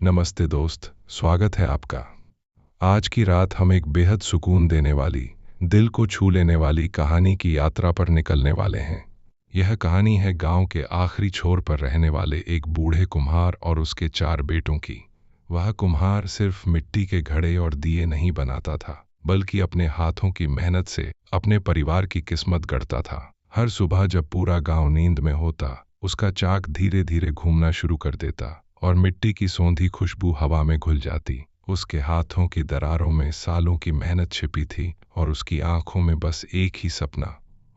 नमस्ते दोस्त, स्वागत है आपका। आज की रात हम एक बेहद सुकून देने वाली, दिल को छू लेने वाली कहानी की यात्रा पर निकलने वाले हैं। यह कहानी है गांव के आखिरी छोर पर रहने वाले एक बूढ़े कुम्हार और उसके 4 बेटों की। वह कुम्हार सिर्फ मिट्टी के घड़े और दिए नहीं बनाता था, बल्कि अपने हाथों की मेहनत से अपने परिवार की किस्मत गढ़ता था। हर सुबह जब पूरा गांव नींद में होता, उसका चाक धीरे धीरे घूमना शुरू कर देता और मिट्टी की सौंधी खुशबू हवा में घुल जाती। उसके हाथों की दरारों में सालों की मेहनत छिपी थी और उसकी आंखों में बस एक ही सपना,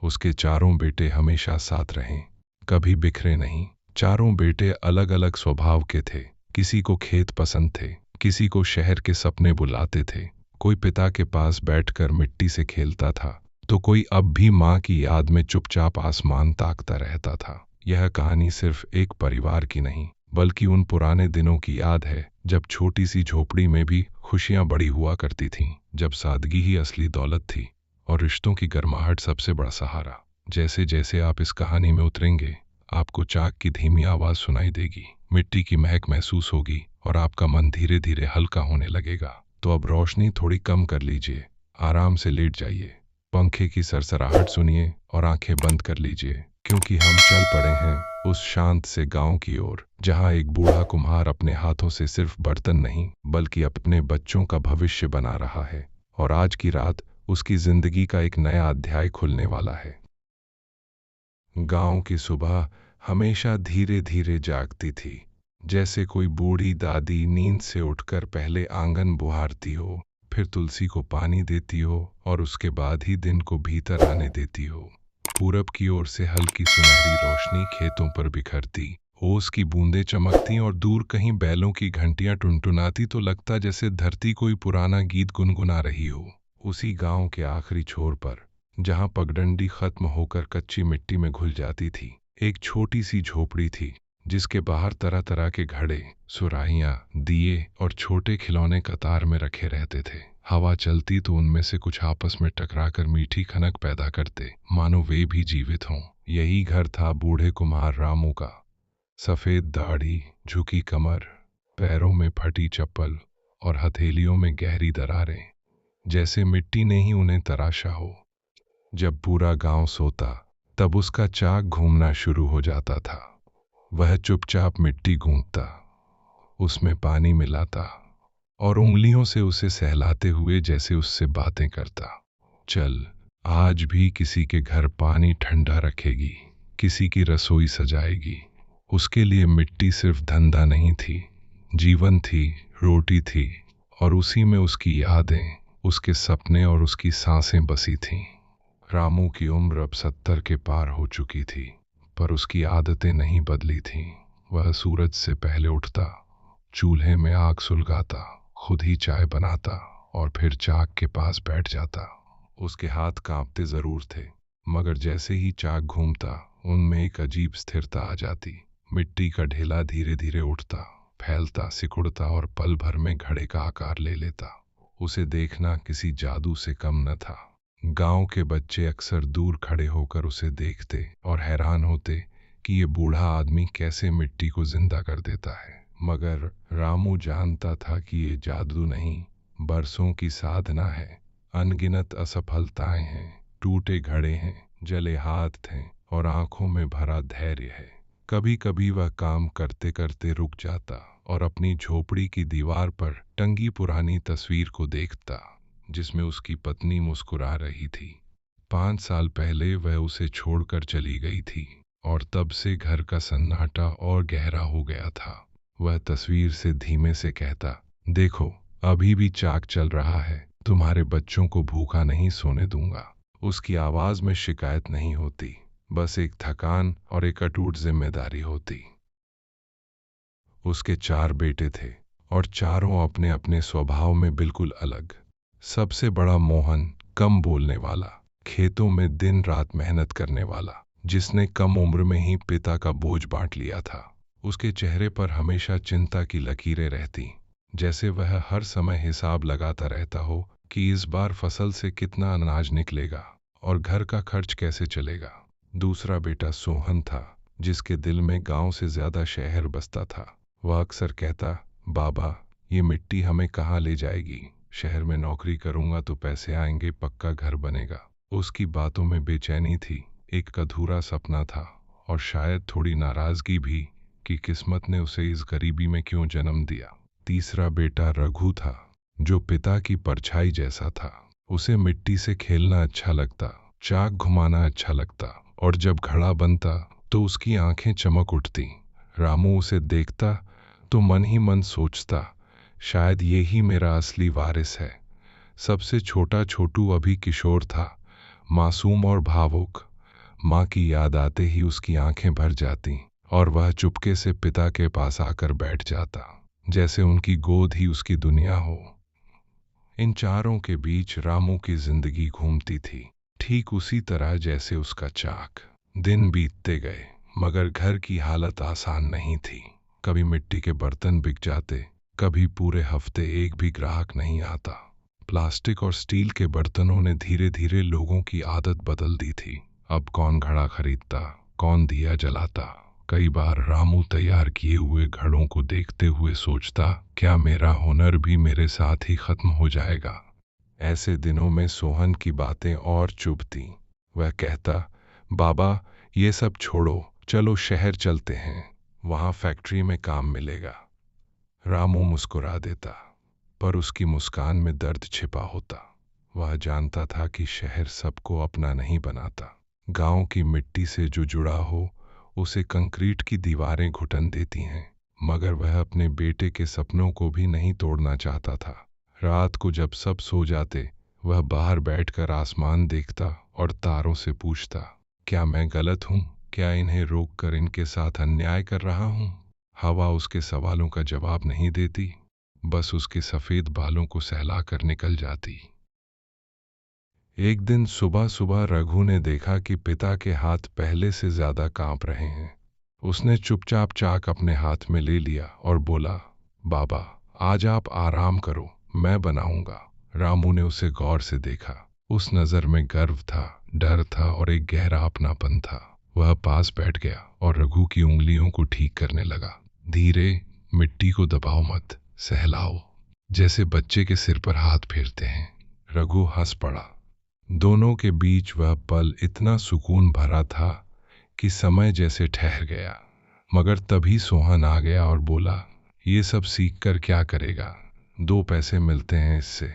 उसके 4 बेटे हमेशा साथ रहें, कभी बिखरे नहीं। 4 बेटे अलग अलग स्वभाव के थे। किसी को खेत पसंद थे, किसी को शहर के सपने बुलाते थे, कोई पिता के पास बैठकर मिट्टी से खेलता था, तो कोई अब भी माँ की याद में चुपचाप आसमान ताकता रहता था। यह कहानी सिर्फ एक परिवार की नहीं, बल्कि उन पुराने दिनों की याद है जब छोटी सी झोपड़ी में भी खुशियां बड़ी हुआ करती थीं, जब सादगी ही असली दौलत थी और रिश्तों की गर्माहट सबसे बड़ा सहारा। जैसे जैसे आप इस कहानी में उतरेंगे, आपको चाक की धीमी आवाज सुनाई देगी, मिट्टी की महक महसूस होगी और आपका मन धीरे धीरे हल्का होने लगेगा। तो अब रोशनी थोड़ी कम कर लीजिए, आराम से लेट जाइए, पंखे की सरसराहट सुनिए और आंखें बंद कर लीजिए, क्योंकि हम चल पड़े हैं उस शांत से गांव की ओर, जहां एक बूढ़ा कुम्हार अपने हाथों से सिर्फ बर्तन नहीं, बल्कि अपने बच्चों का भविष्य बना रहा है। और आज की रात उसकी जिंदगी का एक नया अध्याय खुलने वाला है। गांव की सुबह हमेशा धीरे धीरे जागती थी, जैसे कोई बूढ़ी दादी नींद से उठकर पहले आंगन बुहारती हो, फिर तुलसी को पानी देती हो और उसके बाद ही दिन को भीतर आने देती हो। पूरब की ओर से हल्की सुनहरी रोशनी खेतों पर बिखरती, ओस की बूंदें चमकती और दूर कहीं बैलों की घंटियां टुनटुनाती तो लगता जैसे धरती कोई पुराना गीत गुनगुना रही हो। उसी गांव के आखिरी छोर पर, जहां पगडंडी खत्म होकर कच्ची मिट्टी में घुल जाती थी, एक छोटी सी झोपड़ी थी, जिसके बाहर तरह तरह के घड़े, सुराहियां, दिए और छोटे खिलौने कतार में रखे रहते थे। हवा चलती तो उनमें से कुछ आपस में टकराकर मीठी खनक पैदा करते, मानो वे भी जीवित हों। यही घर था बूढ़े कुम्हार रामू का। सफेद दाढ़ी, झुकी कमर, पैरों में फटी चप्पल और हथेलियों में गहरी दरारें, जैसे मिट्टी ने ही उन्हें तराशा हो। जब पूरा गांव सोता, तब उसका चाक घूमना शुरू हो जाता था। वह चुपचाप मिट्टी गूंथता, उसमें पानी मिलाता और उंगलियों से उसे सहलाते हुए जैसे उससे बातें करता। चल, आज भी किसी के घर पानी ठंडा रखेगी, किसी की रसोई सजाएगी। उसके लिए मिट्टी सिर्फ धंधा नहीं थी, जीवन थी, रोटी थी और उसी में उसकी यादें, उसके सपने और उसकी सांसें बसी थीं। रामू की उम्र अब 70 के पार हो चुकी थी, पर उसकी आदतें नहीं बदली थीं। वह सूरज से पहले उठता, चूल्हे में आग सुलगाता, खुद ही चाय बनाता और फिर चाक के पास बैठ जाता। उसके हाथ कांपते जरूर थे, मगर जैसे ही चाक घूमता, उनमें एक अजीब स्थिरता आ जाती। मिट्टी का ढेला धीरे धीरे उठता, फैलता, सिकुड़ता और पल भर में घड़े का आकार ले लेता। उसे देखना किसी जादू से कम न था। गांव के बच्चे अक्सर दूर खड़े होकर उसे देखते और हैरान होते कि ये बूढ़ा आदमी कैसे मिट्टी को जिंदा कर देता है। मगर रामू जानता था कि ये जादू नहीं, बरसों की साधना है। अनगिनत असफलताएं हैं, टूटे घड़े हैं, जले हाथ हैं और आंखों में भरा धैर्य है। कभी कभी वह काम करते करते रुक जाता और अपनी झोपड़ी की दीवार पर टंगी पुरानी तस्वीर को देखता, जिसमें उसकी पत्नी मुस्कुरा रही थी। 5 साल पहले वह उसे छोड़कर चली गई थी और तब से घर का सन्नाटा और गहरा हो गया था। वह तस्वीर से धीमे से कहता, देखो, अभी भी चाक चल रहा है, तुम्हारे बच्चों को भूखा नहीं सोने दूंगा। उसकी आवाज में शिकायत नहीं होती, बस एक थकान और एक अटूट जिम्मेदारी होती। उसके 4 बेटे थे और चारों अपने अपने स्वभाव में बिल्कुल अलग। सबसे बड़ा मोहन, कम बोलने वाला, खेतों में दिन रात मेहनत करने वाला, जिसने कम उम्र में ही पिता का बोझ बांट लिया था। उसके चेहरे पर हमेशा चिंता की लकीरें रहती, जैसे वह हर समय हिसाब लगाता रहता हो कि इस बार फसल से कितना अनाज निकलेगा और घर का खर्च कैसे चलेगा। दूसरा बेटा सोहन था, जिसके दिल में गांव से ज्यादा शहर बसता था। वह अक्सर कहता, बाबा, ये मिट्टी हमें कहाँ ले जाएगी? शहर में नौकरी करूंगा तो पैसे आएंगे, पक्का घर बनेगा। उसकी बातों में बेचैनी थी, एक अधूरा सपना था, और शायद थोड़ी नाराजगी भी कि किस्मत ने उसे इस गरीबी में क्यों जन्म दिया। तीसरा बेटा रघु था, जो पिता की परछाई जैसा था। उसे मिट्टी से खेलना अच्छा लगता, चाक घुमाना अच्छा लगता, और जब घड़ा बनता तो उसकी आंखें चमक उठती। रामू उसे देखता तो मन ही मन सोचता, शायद ये ही मेरा असली वारिस है। सबसे छोटा छोटू अभी किशोर था, मासूम और भावुक। माँ की याद आते ही उसकी आंखें भर जाती और वह चुपके से पिता के पास आकर बैठ जाता, जैसे उनकी गोद ही उसकी दुनिया हो। इन चारों के बीच रामू की जिंदगी घूमती थी, ठीक उसी तरह जैसे उसका चाक। दिन बीतते गए, मगर घर की हालत आसान नहीं थी। कभी मिट्टी के बर्तन बिक जाते, कभी पूरे हफ्ते एक भी ग्राहक नहीं आता। प्लास्टिक और स्टील के बर्तनों ने धीरे धीरे लोगों की आदत बदल दी थी। अब कौन घड़ा खरीदता, कौन दिया जलाता। कई बार रामू तैयार किए हुए घड़ों को देखते हुए सोचता, क्या मेरा हुनर भी मेरे साथ ही खत्म हो जाएगा। ऐसे दिनों में सोहन की बातें और चुभती। वह कहता, बाबा, ये सब छोड़ो, चलो शहर चलते हैं, वहां फैक्ट्री में काम मिलेगा। रामू मुस्कुरा देता, पर उसकी मुस्कान में दर्द छिपा होता। वह जानता था कि शहर सबको अपना नहीं बनाता। गांव की मिट्टी से जो जुड़ा हो, उसे कंक्रीट की दीवारें घुटन देती हैं। मगर वह अपने बेटे के सपनों को भी नहीं तोड़ना चाहता था। रात को जब सब सो जाते, वह बाहर बैठकर आसमान देखता और तारों से पूछता, क्या मैं गलत हूँ? क्या इन्हें रोककर इनके साथ अन्याय कर रहा हूँ? हवा उसके सवालों का जवाब नहीं देती, बस उसके सफेद बालों को सहलाकर निकल जाती। एक दिन सुबह सुबह रघु ने देखा कि पिता के हाथ पहले से ज्यादा कांप रहे हैं। उसने चुपचाप चाक अपने हाथ में ले लिया और बोला, बाबा, आज आप आराम करो, मैं बनाऊंगा। रामू ने उसे गौर से देखा। उस नजर में गर्व था, डर था और एक गहरा अपनापन था। वह पास बैठ गया और रघु की उंगलियों को ठीक करने लगा। धीरे, मिट्टी को दबाओ मत, सहलाओ, जैसे बच्चे के सिर पर हाथ फेरते हैं। रघु हंस पड़ा। दोनों के बीच वह पल इतना सुकून भरा था कि समय जैसे ठहर गया। मगर तभी सोहन आ गया और बोला, ये सब सीख कर क्या करेगा? 2 पैसे मिलते हैं इससे।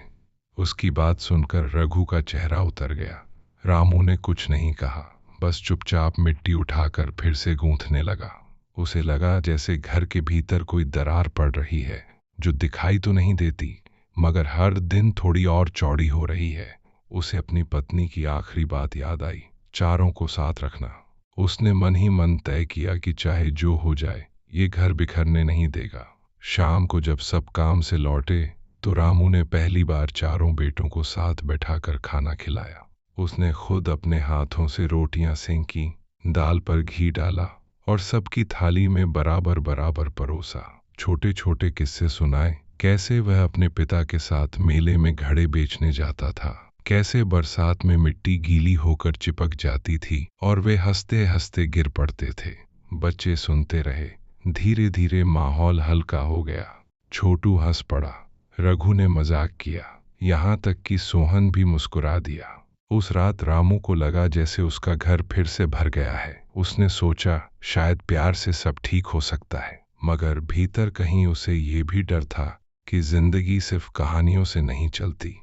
उसकी बात सुनकर रघु का चेहरा उतर गया। रामू ने कुछ नहीं कहा, बस चुपचाप मिट्टी उठाकर फिर से गूंथने लगा। उसे लगा जैसे घर के भीतर कोई दरार पड़ रही है, जो दिखाई तो नहीं देती, मगर हर दिन थोड़ी और चौड़ी हो रही है। उसे अपनी पत्नी की आखिरी बात याद आई, चारों को साथ रखना। उसने मन ही मन तय किया कि चाहे जो हो जाए, ये घर बिखरने नहीं देगा। शाम को जब सब काम से लौटे तो रामू ने पहली बार चारों बेटों को साथ बैठाकर खाना खिलाया। उसने खुद अपने हाथों से रोटियां सेंकी, दाल पर घी डाला और सबकी थाली में बराबर बराबर परोसा। छोटे छोटे किस्से सुनाए, कैसे वह अपने पिता के साथ मेले में घड़े बेचने जाता था, कैसे बरसात में मिट्टी गीली होकर चिपक जाती थी और वे हंसते हंसते गिर पड़ते थे। बच्चे सुनते रहे। धीरे धीरे माहौल हल्का हो गया। छोटू हंस पड़ा, रघु ने मजाक किया, यहाँ तक कि सोहन भी मुस्कुरा दिया। उस रात रामू को लगा जैसे उसका घर फिर से भर गया है। उसने सोचा, शायद प्यार से सब ठीक हो सकता है। मगर भीतर कहीं उसे ये भी डर था कि जिंदगी सिर्फ कहानियों से नहीं चलती,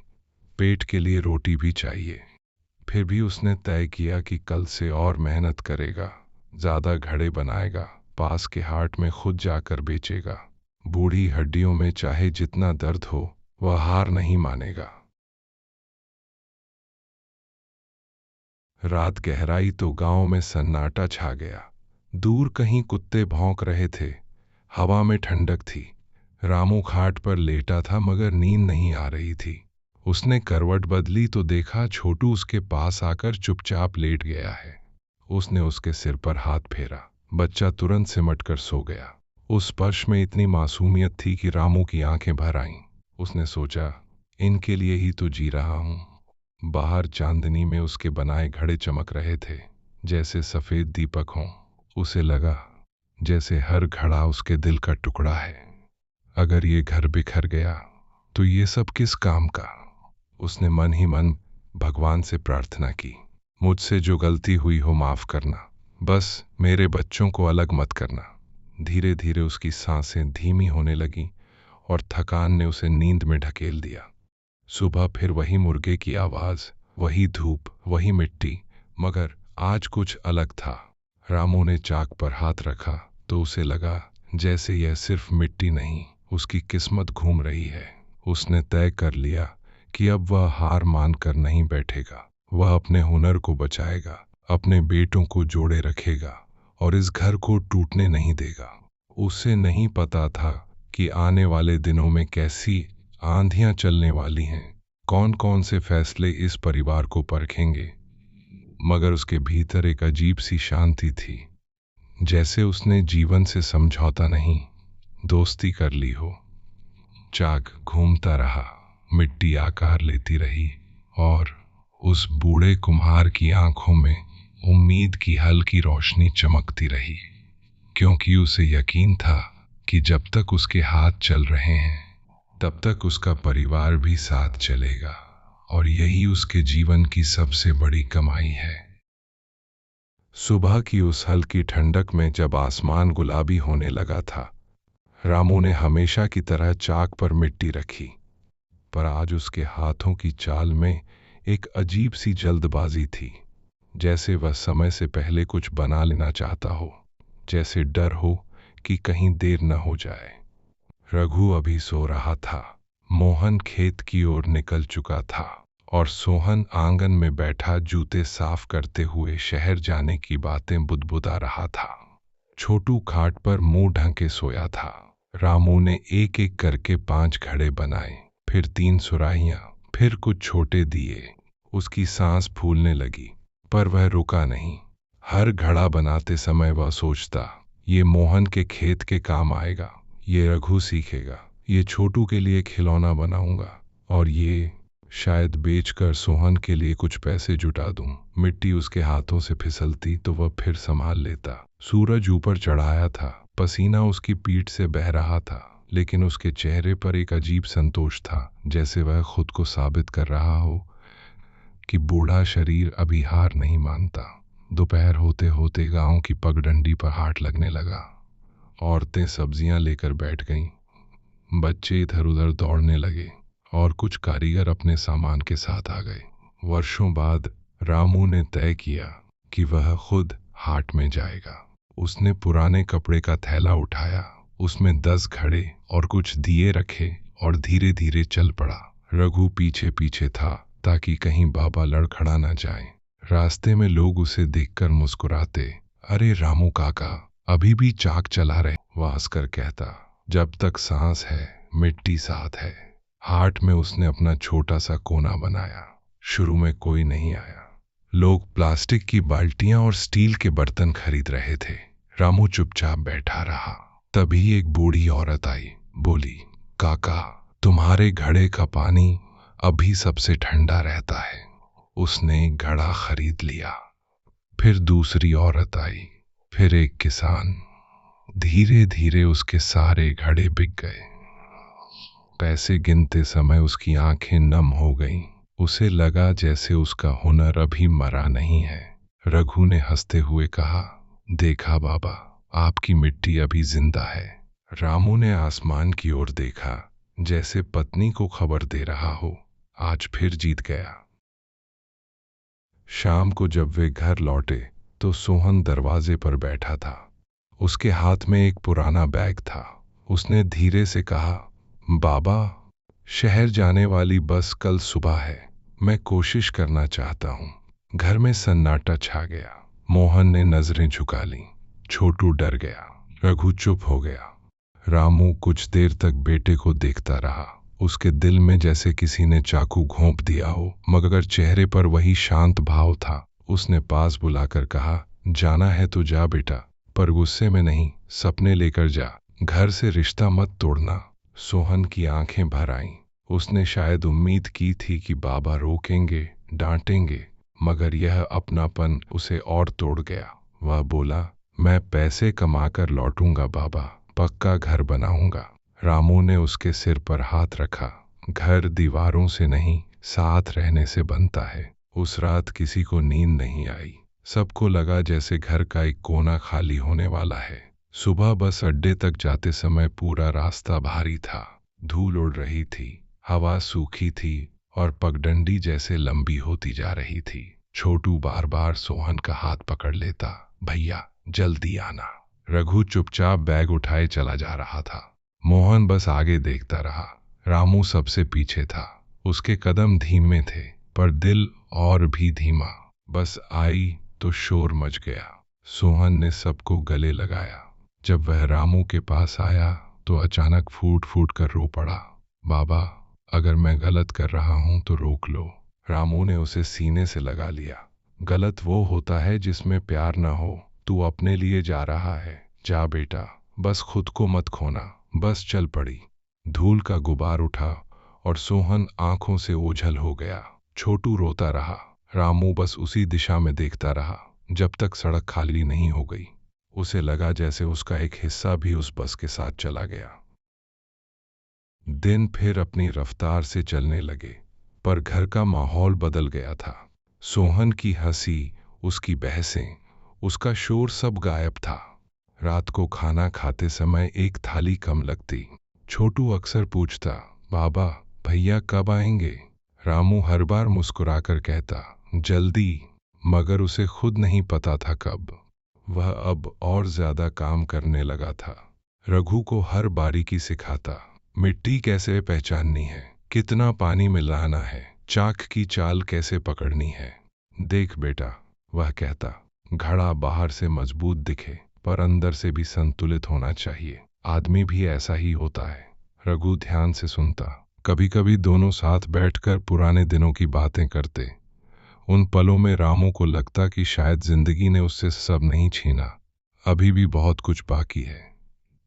पेट के लिए रोटी भी चाहिए। फिर भी उसने तय किया कि कल से और मेहनत करेगा, ज्यादा घड़े बनाएगा, पास के हाट में खुद जाकर बेचेगा। बूढ़ी हड्डियों में चाहे जितना दर्द हो, वह हार नहीं मानेगा। रात गहराई तो गांव में सन्नाटा छा गया। दूर कहीं कुत्ते भौंक रहे थे, हवा में ठंडक थी। रामू खाट पर लेटा था मगर नींद नहीं आ रही थी। उसने करवट बदली तो देखा छोटू उसके पास आकर चुपचाप लेट गया है। उसने उसके सिर पर हाथ फेरा। बच्चा तुरंत सिमटकर सो गया। उस स्पर्श में इतनी मासूमियत थी कि रामू की आंखें भर आईं। उसने सोचा, इनके लिए ही तो जी रहा हूं। बाहर चांदनी में उसके बनाए घड़े चमक रहे थे, जैसे सफेद दीपक हों। उसे लगा जैसे हर घड़ा उसके दिल का टुकड़ा है। अगर ये घर बिखर गया तो ये सब किस काम का। उसने मन ही मन भगवान से प्रार्थना की, मुझसे जो गलती हुई हो माफ करना, बस मेरे बच्चों को अलग मत करना। धीरे धीरे उसकी सांसें धीमी होने लगी और थकान ने उसे नींद में ढकेल दिया। सुबह फिर वही मुर्गे की आवाज, वही धूप, वही मिट्टी, मगर आज कुछ अलग था। रामू ने चाक पर हाथ रखा तो उसे लगा जैसे यह सिर्फ मिट्टी नहीं, उसकी किस्मत घूम रही है। उसने तय कर लिया कि अब वह हार मानकर नहीं बैठेगा। वह अपने हुनर को बचाएगा, अपने बेटों को जोड़े रखेगा और इस घर को टूटने नहीं देगा। उसे नहीं पता था कि आने वाले दिनों में कैसी आंधियां चलने वाली हैं, कौन कौन से फैसले इस परिवार को परखेंगे, मगर उसके भीतर एक अजीब सी शांति थी, जैसे उसने जीवन से समझौता नहीं, दोस्ती कर ली हो। चाक घूमता रहा, मिट्टी आकार लेती रही और उस बूढ़े कुम्हार की आंखों में उम्मीद की हल्की रोशनी चमकती रही, क्योंकि उसे यकीन था कि जब तक उसके हाथ चल रहे हैं तब तक उसका परिवार भी साथ चलेगा, और यही उसके जीवन की सबसे बड़ी कमाई है। सुबह की उस हल्की ठंडक में जब आसमान गुलाबी होने लगा था, रामू ने हमेशा की तरह चाक पर मिट्टी रखी, पर आज उसके हाथों की चाल में एक अजीब सी जल्दबाजी थी, जैसे वह समय से पहले कुछ बना लेना चाहता हो, जैसे डर हो कि कहीं देर न हो जाए। रघु अभी सो रहा था, मोहन खेत की ओर निकल चुका था और सोहन आंगन में बैठा जूते साफ करते हुए शहर जाने की बातें बुदबुदा रहा था। छोटू खाट पर मुंह ढंके सोया था। रामू ने एक एक करके 5 घड़े बनाए, फिर 3 सुराहियां, फिर कुछ छोटे दिए। उसकी सांस फूलने लगी, पर वह रुका नहीं। हर घड़ा बनाते समय वह सोचता, ये मोहन के खेत के काम आएगा, ये रघु सीखेगा, ये छोटू के लिए खिलौना बनाऊंगा, और ये शायद बेचकर सोहन के लिए कुछ पैसे जुटा दूं। मिट्टी उसके हाथों से फिसलती तो वह फिर संभाल लेता। सूरज ऊपर चढ़ाया था, पसीना उसकी पीठ से बह रहा था, लेकिन उसके चेहरे पर एक अजीब संतोष था, जैसे वह खुद को साबित कर रहा हो कि बूढ़ा शरीर अभी हार नहीं मानता। दोपहर होते होते गांव की पगडंडी पर हाट लगने लगा। औरतें सब्जियां लेकर बैठ गईं, बच्चे इधर उधर दौड़ने लगे और कुछ कारीगर अपने सामान के साथ आ गए। वर्षों बाद रामू ने तय किया कि वह खुद हाट में जाएगा। उसने पुराने कपड़े का थैला उठाया, उसमें 10 घड़े और कुछ दिए रखे और धीरे धीरे चल पड़ा। रघु पीछे पीछे था ताकि कहीं बाबा लड़खड़ा न जाए। रास्ते में लोग उसे देखकर मुस्कुराते, अरे रामू काका अभी भी चाक चला रहे। वास्कर कहता, जब तक सांस है मिट्टी साथ है। हाट में उसने अपना छोटा सा कोना बनाया। शुरू में कोई नहीं आया। लोग प्लास्टिक की बाल्टियां और स्टील के बर्तन खरीद रहे थे। रामू चुपचाप बैठा रहा। तभी एक बूढ़ी औरत आई, बोली, काका तुम्हारे घड़े का पानी अभी सबसे ठंडा रहता है। उसने एक घड़ा खरीद लिया। फिर दूसरी औरत आई, फिर एक किसान। धीरे धीरे उसके सारे घड़े बिक गए। पैसे गिनते समय उसकी आंखें नम हो गईं। उसे लगा जैसे उसका हुनर अभी मरा नहीं है। रघु ने हंसते हुए कहा, देखा बाबा, आपकी मिट्टी अभी जिंदा है। रामू ने आसमान की ओर देखा, जैसे पत्नी को खबर दे रहा हो, आज फिर जीत गया। शाम को जब वे घर लौटे तो सोहन दरवाजे पर बैठा था। उसके हाथ में एक पुराना बैग था। उसने धीरे से कहा, बाबा, शहर जाने वाली बस कल सुबह है, मैं कोशिश करना चाहता हूँ। घर में सन्नाटा छा गया। मोहन ने नजरें झुका लीं। छोटू डर गया। रघु चुप हो गया। रामू कुछ देर तक बेटे को देखता रहा। उसके दिल में जैसे किसी ने चाकू घोंप दिया हो, मगर चेहरे पर वही शांत भाव था। उसने पास बुलाकर कहा, जाना है तो जा बेटा, पर गुस्से में नहीं, सपने लेकर जा, घर से रिश्ता मत तोड़ना। सोहन की आंखें भर आईं। उसने शायद उम्मीद की थी कि बाबा रोकेंगे, डांटेंगे, मगर यह अपनापन उसे और तोड़ गया। वह बोला, मैं पैसे कमाकर लौटूंगा बाबा, पक्का घर बनाऊंगा। रामू ने उसके सिर पर हाथ रखा। घर दीवारों से नहीं, साथ रहने से बनता है। उस रात किसी को नींद नहीं आई। सबको लगा जैसे घर का एक कोना खाली होने वाला है। सुबह बस अड्डे तक जाते समय पूरा रास्ता भारी था। धूल उड़ रही थी, हवा सूखी थी और पगडंडी जैसे लंबी होती जा रही थी। छोटू बार बार सोहन का हाथ पकड़ लेता, भैया जल्दी आना। रघु चुपचाप बैग उठाए चला जा रहा था। मोहन बस आगे देखता रहा। रामू सबसे पीछे था। उसके कदम धीमे थे, पर दिल और भी धीमा। बस आई तो शोर मच गया। सोहन ने सबको गले लगाया। जब वह रामू के पास आया तो अचानक फूट फूट कर रो पड़ा। बाबा, अगर मैं गलत कर रहा हूं तो रोक लो। रामू ने उसे सीने से लगा लिया। गलत वो होता है जिसमें प्यार न हो। तू अपने लिए जा रहा है, जा बेटा, बस खुद को मत खोना। बस चल पड़ी। धूल का गुबार उठा और सोहन आंखों से ओझल हो गया। छोटू रोता रहा। रामू बस उसी दिशा में देखता रहा जब तक सड़क खाली नहीं हो गई। उसे लगा जैसे उसका एक हिस्सा भी उस बस के साथ चला गया। दिन फिर अपनी रफ्तार से चलने लगे, पर घर का माहौल बदल गया था। सोहन की हंसी, उसकी बहसें, उसका शोर सब गायब था। रात को खाना खाते समय एक थाली कम लगती। छोटू अक्सर पूछता, बाबा भैया कब आएंगे? रामू हर बार मुस्कुराकर कहता, जल्दी। मगर उसे खुद नहीं पता था कब। वह अब और ज्यादा काम करने लगा था। रघु को हर बारीकी सिखाता, मिट्टी कैसे पहचाननी है, कितना पानी मिलाना है, चाक की चाल कैसे पकड़नी है। देख बेटा, वह कहता, घड़ा बाहर से मजबूत दिखे पर अंदर से भी संतुलित होना चाहिए। आदमी भी ऐसा ही होता है। रघु ध्यान से सुनता। कभी कभी दोनों साथ बैठकर पुराने दिनों की बातें करते। उन पलों में रामू को लगता कि शायद जिंदगी ने उससे सब नहीं छीना, अभी भी बहुत कुछ बाकी है।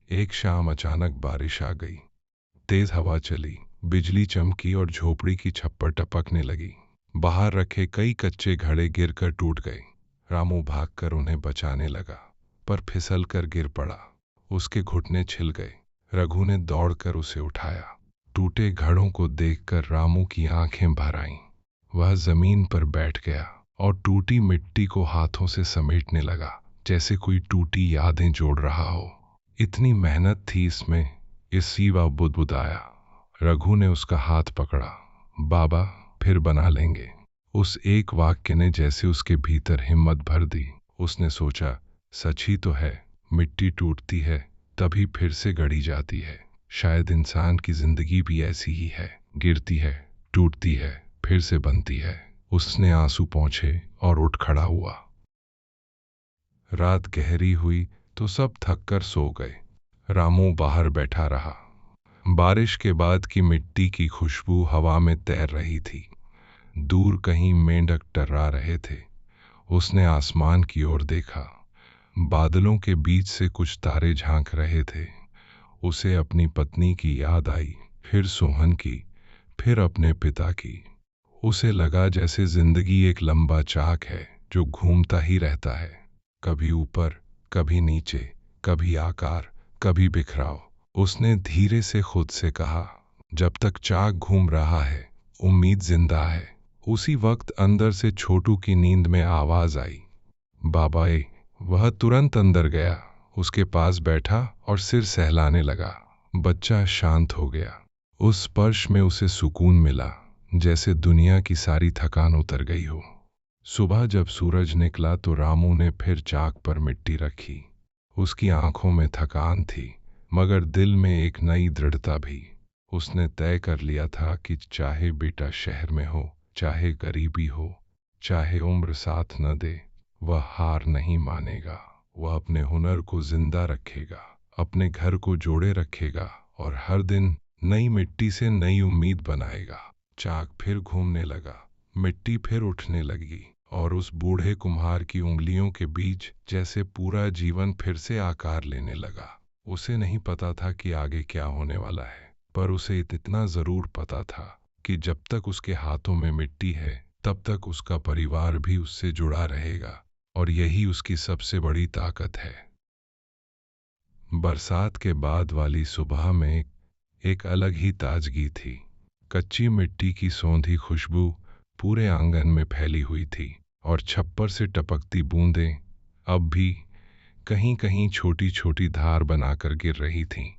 एक शाम अचानक बारिश आ गई। तेज हवा चली, बिजली चमकी और झोपड़ी की छप्पर टपकने लगी। बाहर रखे कई कच्चे घड़े गिरकर टूट गए। रामू भागकर उन्हें बचाने लगा, पर फिसल कर गिर पड़ा। उसके घुटने छिल गए। रघु ने दौड़कर उसे उठाया। टूटे घड़ों को देखकर रामू की आंखें भर आईं। वह जमीन पर बैठ गया और टूटी मिट्टी को हाथों से समेटने लगा, जैसे कोई टूटी यादें जोड़ रहा हो। इतनी मेहनत थी इसमें, इसी वह बुदबुदाया। रघु ने उसका हाथ पकड़ा, बाबा फिर बना लेंगे। उस एक वाक्य ने जैसे उसके भीतर हिम्मत भर दी। उसने सोचा, सच ही तो है, मिट्टी टूटती है तभी फिर से गढ़ी जाती है। शायद इंसान की जिंदगी भी ऐसी ही है, गिरती है, टूटती है, फिर से बनती है। उसने आंसू पोंछे और उठ खड़ा हुआ। रात गहरी हुई तो सब थककर सो गए। रामू बाहर बैठा रहा। बारिश के बाद की मिट्टी की खुशबू हवा में तैर रही थी। दूर कहीं मेंढक टर्रा रहे थे। उसने आसमान की ओर देखा। बादलों के बीच से कुछ तारे झांक रहे थे। उसे अपनी पत्नी की याद आई, फिर सोहन की, फिर अपने पिता की। उसे लगा जैसे जिंदगी एक लंबा चाक है जो घूमता ही रहता है, कभी ऊपर, कभी नीचे, कभी आकार, कभी बिखराव। उसने धीरे से खुद से कहा, जब तक चाक घूम रहा है उम्मीद जिंदा है। उसी वक्त अंदर से छोटू की नींद में आवाज आई, बाबा ए। वह तुरंत अंदर गया, उसके पास बैठा और सिर सहलाने लगा। बच्चा शांत हो गया। उस स्पर्श में उसे सुकून मिला, जैसे दुनिया की सारी थकान उतर गई हो। सुबह जब सूरज निकला तो रामू ने फिर चाक पर मिट्टी रखी। उसकी आंखों में थकान थी, मगर दिल में एक नई दृढ़ता भी। उसने तय कर लिया था कि चाहे बेटा शहर में हो, चाहे गरीबी हो, चाहे उम्र साथ न दे, वह हार नहीं मानेगा। वह अपने हुनर को जिंदा रखेगा, अपने घर को जोड़े रखेगा और हर दिन नई मिट्टी से नई उम्मीद बनाएगा। चाक फिर घूमने लगा, मिट्टी फिर उठने लगी और उस बूढ़े कुम्हार की उंगलियों के बीच जैसे पूरा जीवन फिर से आकार लेने लगा। उसे नहीं पता था कि आगे क्या होने वाला है, पर उसे इतना जरूर पता था कि जब तक उसके हाथों में मिट्टी है तब तक उसका परिवार भी उससे जुड़ा रहेगा, और यही उसकी सबसे बड़ी ताकत है। बरसात के बाद वाली सुबह में एक अलग ही ताजगी थी। कच्ची मिट्टी की सौंधी खुशबू पूरे आंगन में फैली हुई थी और छप्पर से टपकती बूंदें अब भी कहीं कहीं छोटी छोटी धार बनाकर गिर रही थीं।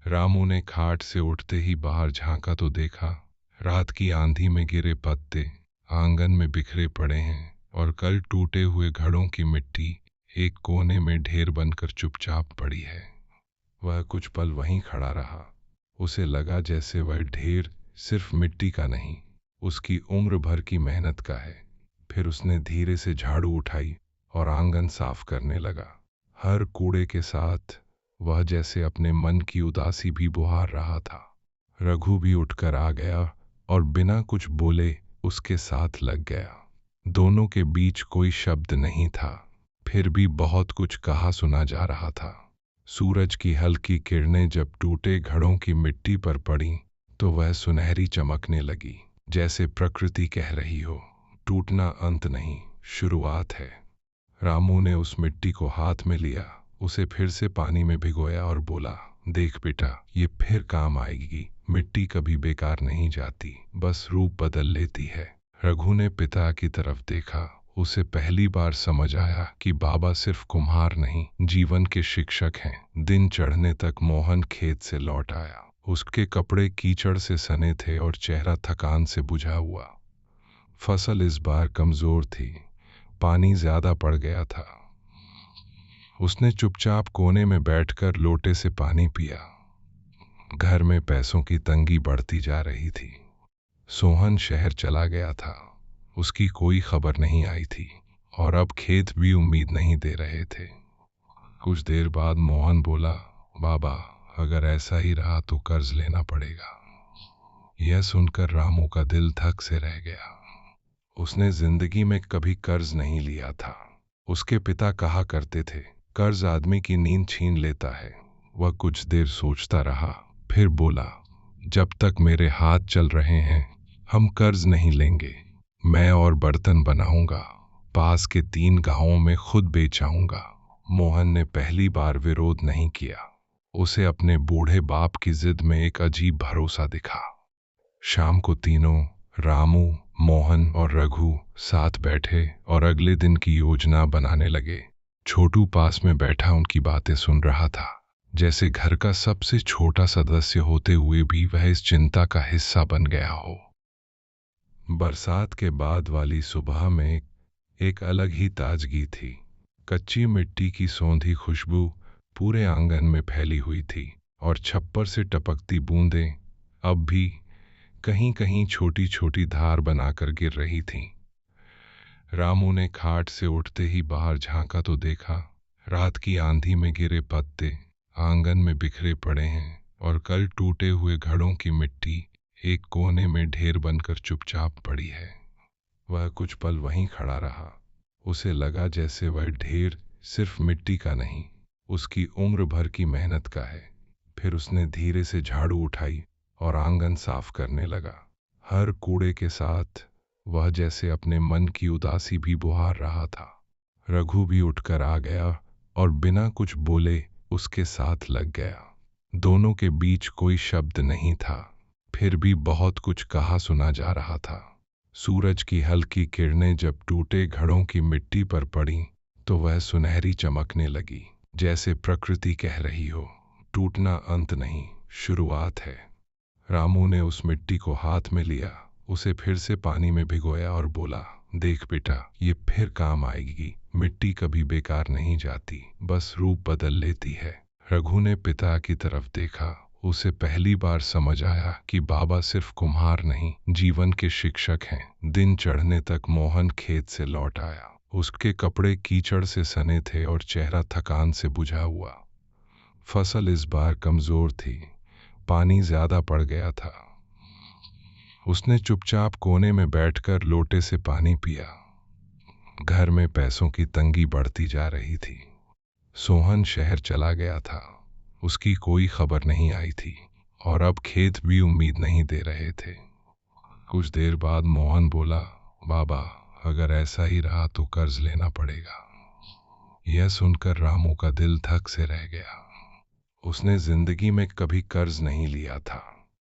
रामू ने खाट से उठते ही बाहर झांका तो देखा रात की आंधी में गिरे पत्ते आंगन में बिखरे पड़े हैं और कल टूटे हुए घड़ों की मिट्टी एक कोने में ढेर बनकर चुपचाप पड़ी है। वह कुछ पल वहीं खड़ा रहा। उसे लगा जैसे वह ढेर सिर्फ मिट्टी का नहीं, उसकी उम्र भर की मेहनत का है। फिर उसने धीरे से झाड़ू उठाई और आंगन साफ करने लगा। हर कूड़े के साथ वह जैसे अपने मन की उदासी भी बुहार रहा था। रघु भी उठकर आ गया और बिना कुछ बोले उसके साथ लग गया। दोनों के बीच कोई शब्द नहीं था, फिर भी बहुत कुछ कहा सुना जा रहा था। सूरज की हल्की किरणें जब टूटे घड़ों की मिट्टी पर पड़ी तो वह सुनहरी चमकने लगी, जैसे प्रकृति कह रही हो, टूटना अंत नहीं, शुरुआत है। रामू ने उस मिट्टी को हाथ में लिया, उसे फिर से पानी में भिगोया और बोला, देख बेटा, ये फिर काम आएगी। मिट्टी कभी बेकार नहीं जाती, बस रूप बदल लेती है। रघु ने पिता की तरफ देखा। उसे पहली बार समझ आया कि बाबा सिर्फ कुम्हार नहीं, जीवन के शिक्षक हैं। दिन चढ़ने तक मोहन खेत से लौट आया। उसके कपड़े कीचड़ से सने थे और चेहरा थकान से बुझा हुआ। फसल इस बार कमजोर थी, पानी ज्यादा पड़ गया था। उसने चुपचाप कोने में बैठकर लोटे से पानी पिया। घर में पैसों की तंगी बढ़ती जा रही थी। सोहन शहर चला गया था, उसकी कोई खबर नहीं आई थी और अब खेत भी उम्मीद नहीं दे रहे थे। कुछ देर बाद मोहन बोला, बाबा, अगर ऐसा ही रहा तो कर्ज लेना पड़ेगा। यह सुनकर रामू का दिल धक से रह गया। उसने जिंदगी में कभी कर्ज नहीं लिया था। उसके पिता कहा करते थे, कर्ज आदमी की नींद छीन लेता है। वह कुछ देर सोचता रहा, फिर बोला, जब तक मेरे हाथ चल रहे हैं हम कर्ज नहीं लेंगे। मैं और बर्तन बनाऊंगा, पास के 3 गांवों में खुद बेच आऊंगा। मोहन ने पहली बार विरोध नहीं किया। उसे अपने बूढ़े बाप की जिद में एक अजीब भरोसा दिखा। शाम को तीनों, रामू, मोहन और रघु साथ बैठे और अगले दिन की योजना बनाने लगे। छोटू पास में बैठा उनकी बातें सुन रहा था, जैसे घर का सबसे छोटा सदस्य होते हुए भी वह इस चिंता का हिस्सा बन गया हो। बरसात के बाद वाली सुबह में एक अलग ही ताजगी थी। कच्ची मिट्टी की सौंधी खुशबू पूरे आंगन में फैली हुई थी और छप्पर से टपकती बूंदें अब भी कहीं कहीं छोटी छोटी धार बनाकर गिर रही थीं। रामू ने खाट से उठते ही बाहर झांका तो देखा रात की आंधी में गिरे पत्ते आंगन में बिखरे पड़े हैं और कल टूटे हुए घड़ों की मिट्टी एक कोने में ढेर बनकर चुपचाप पड़ी है। वह कुछ पल वहीं खड़ा रहा। उसे लगा जैसे वह ढेर सिर्फ मिट्टी का नहीं, उसकी उम्र भर की मेहनत का है। फिर उसने धीरे से झाड़ू उठाई और आंगन साफ करने लगा। हर कूड़े के साथ वह जैसे अपने मन की उदासी भी बुहार रहा था। रघु भी उठकर आ गया और बिना कुछ बोले उसके साथ लग गया। दोनों के बीच कोई शब्द नहीं था, फिर भी बहुत कुछ कहा सुना जा रहा था। सूरज की हल्की किरणें जब टूटे घड़ों की मिट्टी पर पड़ी तो वह सुनहरी चमकने लगी, जैसे प्रकृति कह रही हो, टूटना अंत नहीं, शुरुआत है। रामू ने उस मिट्टी को हाथ में लिया, उसे फिर से पानी में भिगोया और बोला, देख बेटा, ये फिर काम आएगी। मिट्टी कभी बेकार नहीं जाती, बस रूप बदल लेती है। रघु ने पिता की तरफ देखा। उसे पहली बार समझ आया कि बाबा सिर्फ कुम्हार नहीं, जीवन के शिक्षक हैं। दिन चढ़ने तक मोहन खेत से लौट आया। उसके कपड़े कीचड़ से सने थे और चेहरा थकान से बुझा हुआ। फसल इस बार कमजोर थी, पानी ज्यादा पड़ गया था। उसने चुपचाप कोने में बैठकर लोटे से पानी पिया। घर में पैसों की तंगी बढ़ती जा रही थी। सोहन शहर चला गया था, उसकी कोई खबर नहीं आई थी और अब खेत भी उम्मीद नहीं दे रहे थे। कुछ देर बाद मोहन बोला, बाबा, अगर ऐसा ही रहा तो कर्ज लेना पड़ेगा। यह सुनकर रामू का दिल धक से रह गया। उसने जिंदगी में कभी कर्ज नहीं लिया था।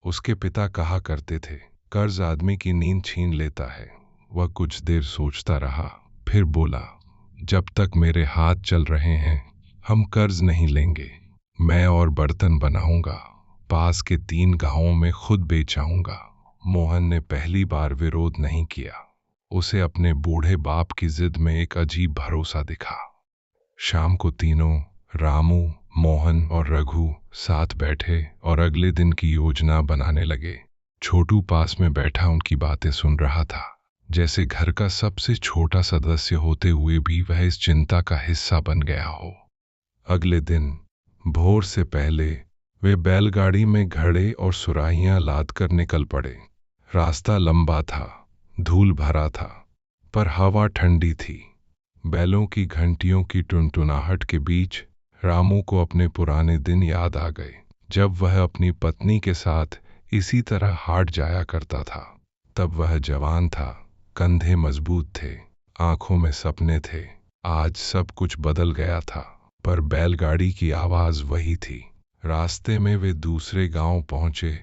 उसके पिता कहा करते थे, कर्ज आदमी की नींद छीन लेता है। वह कुछ देर सोचता रहा, फिर बोला, जब तक मेरे हाथ चल रहे हैं हम कर्ज नहीं लेंगे। मैं और बर्तन बनाऊंगा, पास के 3 गांवों में खुद बेचाऊंगा। मोहन ने पहली बार विरोध नहीं किया। उसे अपने बूढ़े बाप की जिद में एक अजीब भरोसा दिखा। शाम को तीनों, रामू, मोहन और रघु, साथ बैठे और अगले दिन की योजना बनाने लगे। छोटू पास में बैठा उनकी बातें सुन रहा था, जैसे घर का सबसे छोटा सदस्य होते हुए भी वह इस चिंता का हिस्सा बन गया हो। अगले दिन भोर से पहले वे बैलगाड़ी में घड़े और सुराहियां लाद कर निकल पड़े। रास्ता लंबा था, धूल भरा था, पर हवा ठंडी थी। बैलों की घंटियों की टुनटुनाहट के बीच रामू को अपने पुराने दिन याद आ गए, जब वह अपनी पत्नी के साथ इसी तरह हाट जाया करता था। तब वह जवान था, कंधे मजबूत थे, आंखों में सपने थे। आज सब कुछ बदल गया था, पर बैलगाड़ी की आवाज वही थी। रास्ते में वे दूसरे गांव पहुंचे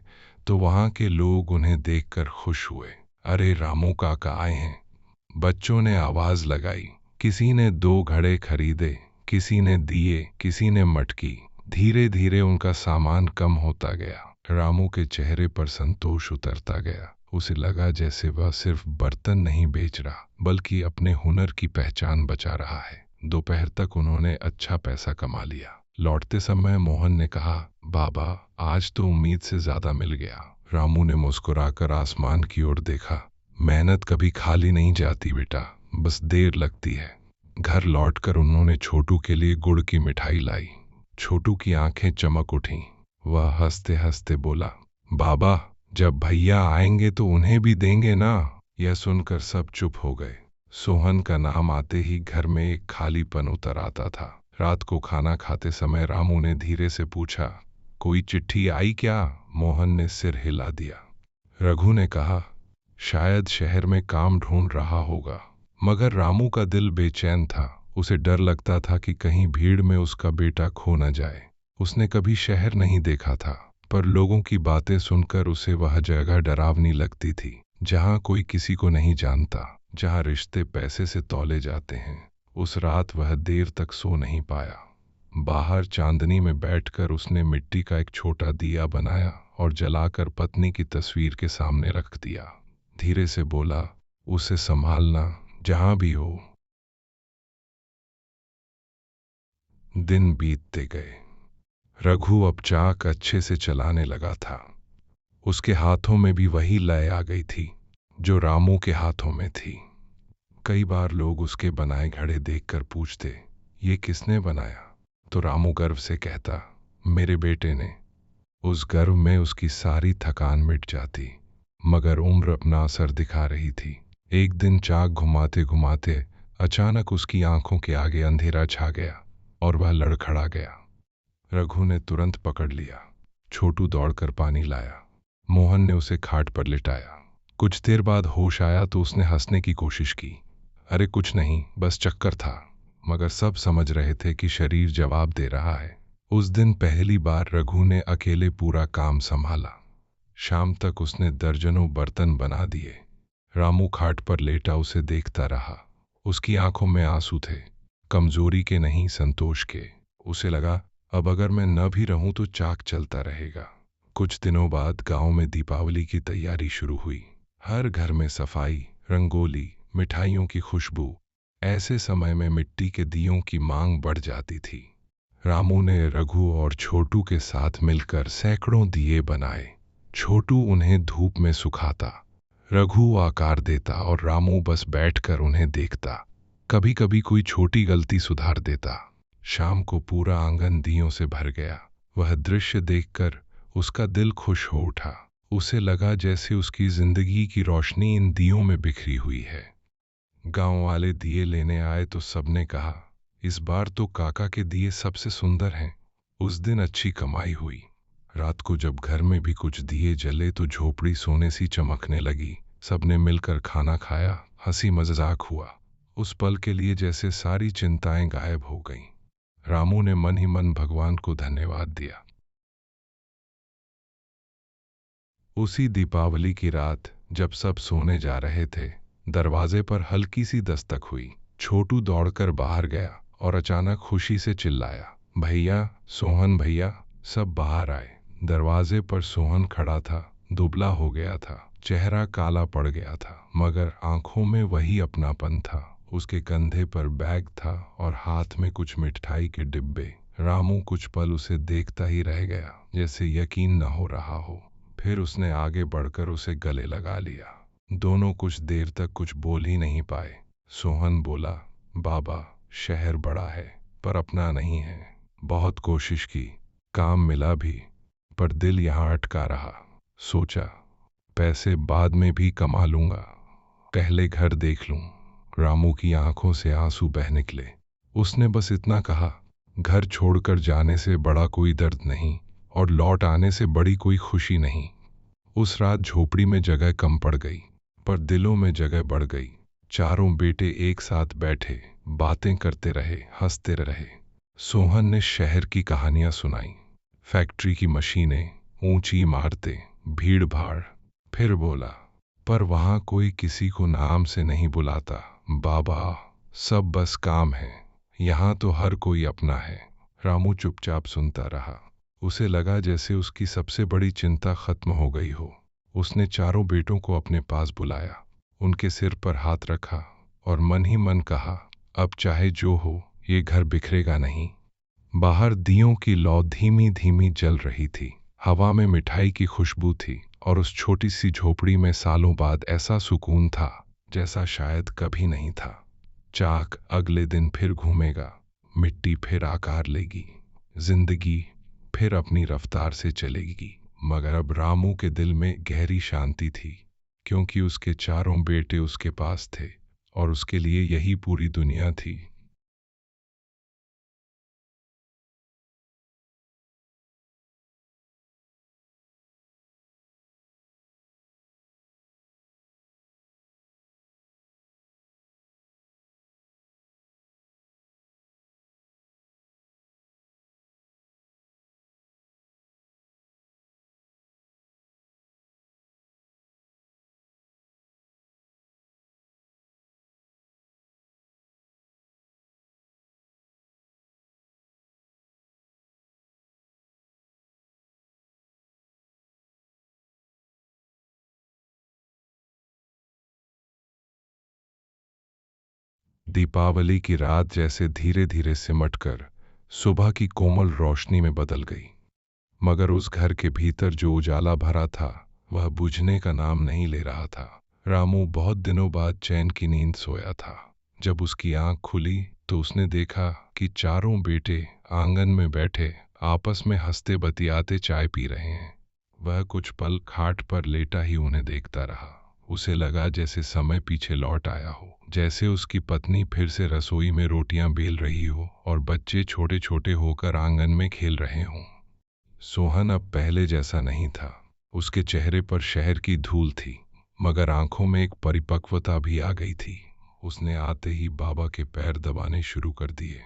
तो वहां के लोग उन्हें देखकर खुश हुए। अरे रामू काका आए हैं, बच्चों ने आवाज लगाई। किसी ने 2 घड़े खरीदे, किसी ने दिए, किसी ने मटकी। धीरे धीरे उनका सामान कम होता गया। रामू के चेहरे पर संतोष उतरता गया। उसे लगा जैसे वह सिर्फ बर्तन नहीं बेच रहा, बल्कि अपने हुनर की पहचान बचा रहा है। दोपहर तक उन्होंने अच्छा पैसा कमा लिया। लौटते समय मोहन ने कहा, बाबा आज तो उम्मीद से ज्यादा मिल गया। रामू ने मुस्कुराकर आसमान की ओर देखा। मेहनत कभी खाली नहीं जाती बेटा, बस देर लगती है। घर लौटकर उन्होंने छोटू के लिए गुड़ की मिठाई लाई। छोटू की आंखें चमक उठीं। वह हंसते हंसते बोला, बाबा जब भैया आएंगे तो उन्हें भी देंगे ना। यह सुनकर सब चुप हो गए। सोहन का नाम आते ही घर में एक खालीपन उतर आता था। रात को खाना खाते समय रामू ने धीरे से पूछा, कोई चिट्ठी आई क्या? मोहन ने सिर हिला दिया। रघु ने कहा, शायद शहर में काम ढूंढ रहा होगा। मगर रामू का दिल बेचैन था। उसे डर लगता था कि कहीं भीड़ में उसका बेटा खो न जाए। उसने कभी शहर नहीं देखा था, पर लोगों की बातें सुनकर उसे वह जगह डरावनी लगती थी, जहां कोई किसी को नहीं जानता, जहां रिश्ते पैसे से तौले जाते हैं। उस रात वह देर तक सो नहीं पाया। बाहर चांदनी में बैठकर उसने मिट्टी का एक छोटा दिया बनाया और जलाकर पत्नी की तस्वीर के सामने रख दिया। धीरे से बोला, उसे संभालना जहां भी हो। दिन बीतते गए। रघु अब चाक अच्छे से चलाने लगा था। उसके हाथों में भी वही लय आ गई थी जो रामू के हाथों में थी। कई बार लोग उसके बनाए घड़े देखकर पूछते, ये किसने बनाया? तो रामू गर्व से कहता, मेरे बेटे ने। उस गर्व में उसकी सारी थकान मिट जाती। मगर उम्र अपना असर दिखा रही थी। एक दिन चाक घुमाते घुमाते अचानक उसकी आंखों के आगे अंधेरा छा गया और वह लड़खड़ा गया। रघु ने तुरंत पकड़ लिया। छोटू दौड़कर पानी लाया। मोहन ने उसे खाट पर लिटाया। कुछ देर बाद होश आया तो उसने हंसने की कोशिश की। अरे कुछ नहीं, बस चक्कर था। मगर सब समझ रहे थे कि शरीर जवाब दे रहा है। उस दिन पहली बार रघु ने अकेले पूरा काम संभाला। शाम तक उसने दर्जनों बर्तन बना दिए। रामू खाट पर लेटा उसे देखता रहा। उसकी आंखों में आंसू थे, कमजोरी के नहीं संतोष के। उसे लगा, अब अगर मैं न भी रहूं तो चाक चलता रहेगा। कुछ दिनों बाद गांव में दीपावली की तैयारी शुरू हुई। हर घर में सफाई, रंगोली, मिठाइयों की खुशबू। ऐसे समय में मिट्टी के दियों की मांग बढ़ जाती थी। रामू ने रघु और छोटू के साथ मिलकर सैकड़ों दिए बनाए। छोटू उन्हें धूप में सुखाता, रघु आकार देता और रामू बस बैठकर उन्हें देखता। कभी कभी कोई छोटी गलती सुधार देता। शाम को पूरा आंगन दियों से भर गया। वह दृश्य देखकर उसका दिल खुश हो उठा। उसे लगा जैसे उसकी जिंदगी की रोशनी इन दियों में बिखरी हुई है। गांव वाले दिए लेने आए तो सबने कहा, इस बार तो काका के दिए सबसे सुंदर हैं। उस दिन अच्छी कमाई हुई। रात को जब घर में भी कुछ दिए जले तो झोपड़ी सोने सी चमकने लगी। सबने मिलकर खाना खाया, हंसी मजाक हुआ। उस पल के लिए जैसे सारी चिंताएं गायब हो गईं। रामू ने मन ही मन भगवान को धन्यवाद दिया। उसी दीपावली की रात जब सब सोने जा रहे थे, दरवाजे पर हल्की सी दस्तक हुई। छोटू दौड़कर बाहर गया और अचानक खुशी से चिल्लाया, भैया, सोहन भैया। सब बाहर आए। दरवाजे पर सोहन खड़ा था। दुबला हो गया था, चेहरा काला पड़ गया था, मगर आंखों में वही अपनापन था। उसके कंधे पर बैग था और हाथ में कुछ मिठाई के डिब्बे। रामू कुछ पल उसे देखता ही रह गया, जैसे यकीन न हो रहा हो। फिर उसने आगे बढ़कर उसे गले लगा लिया। दोनों कुछ देर तक कुछ बोल ही नहीं पाए। सोहन बोला, बाबा, शहर बड़ा है पर अपना नहीं है। बहुत कोशिश की, काम मिला भी, पर दिल यहाँ अटका रहा। सोचा, पैसे बाद में भी कमा लूंगा, पहले घर देख लूं। रामू की आंखों से आंसू बह निकले। उसने बस इतना कहा, घर छोड़कर जाने से बड़ा कोई दर्द नहीं और लौट आने से बड़ी कोई खुशी नहीं। उस रात झोपड़ी में जगह कम पड़ गई, पर दिलों में जगह बढ़ गई। चारों बेटे एक साथ बैठे, बातें करते रहे, हंसते रहे। सोहन ने शहर की कहानियां सुनाई, फैक्ट्री की मशीनें, ऊंची इमारतें, भीड़ भाड़। फिर बोला, पर वहां कोई किसी को नाम से नहीं बुलाता बाबा, सब बस काम है। यहाँ तो हर कोई अपना है। रामू चुपचाप सुनता रहा। उसे लगा जैसे उसकी सबसे बड़ी चिंता खत्म हो गई हो। उसने चारों बेटों को अपने पास बुलाया, उनके सिर पर हाथ रखा और मन ही मन कहा, अब चाहे जो हो, ये घर बिखरेगा नहीं। बाहर दियों की लौ धीमी धीमी जल रही थी। हवा में मिठाई की खुशबू थी और उस छोटी सी झोपड़ी में सालों बाद ऐसा सुकून था जैसा शायद कभी नहीं था। चाक अगले दिन फिर घूमेगा, मिट्टी फिर आकार लेगी, जिंदगी फिर अपनी रफ्तार से चलेगी। मगर अब रामू के दिल में गहरी शांति थी, क्योंकि उसके चारों बेटे उसके पास थे और उसके लिए यही पूरी दुनिया थी। दीपावली की रात जैसे धीरे धीरे सिमटकर सुबह की कोमल रोशनी में बदल गई, मगर उस घर के भीतर जो उजाला भरा था वह बुझने का नाम नहीं ले रहा था। रामू बहुत दिनों बाद चैन की नींद सोया था। जब उसकी आंख खुली तो उसने देखा कि चारों बेटे आंगन में बैठे आपस में हंसते बतियाते चाय पी रहे हैं। वह कुछ पल खाट पर लेटा ही उन्हें देखता रहा। उसे लगा जैसे समय पीछे लौट आया हो, जैसे उसकी पत्नी फिर से रसोई में रोटियां बेल रही हो और बच्चे छोटे छोटे होकर आंगन में खेल रहे हों। सोहन अब पहले जैसा नहीं था। उसके चेहरे पर शहर की धूल थी, मगर आंखों में एक परिपक्वता भी आ गई थी। उसने आते ही बाबा के पैर दबाने शुरू कर दिए।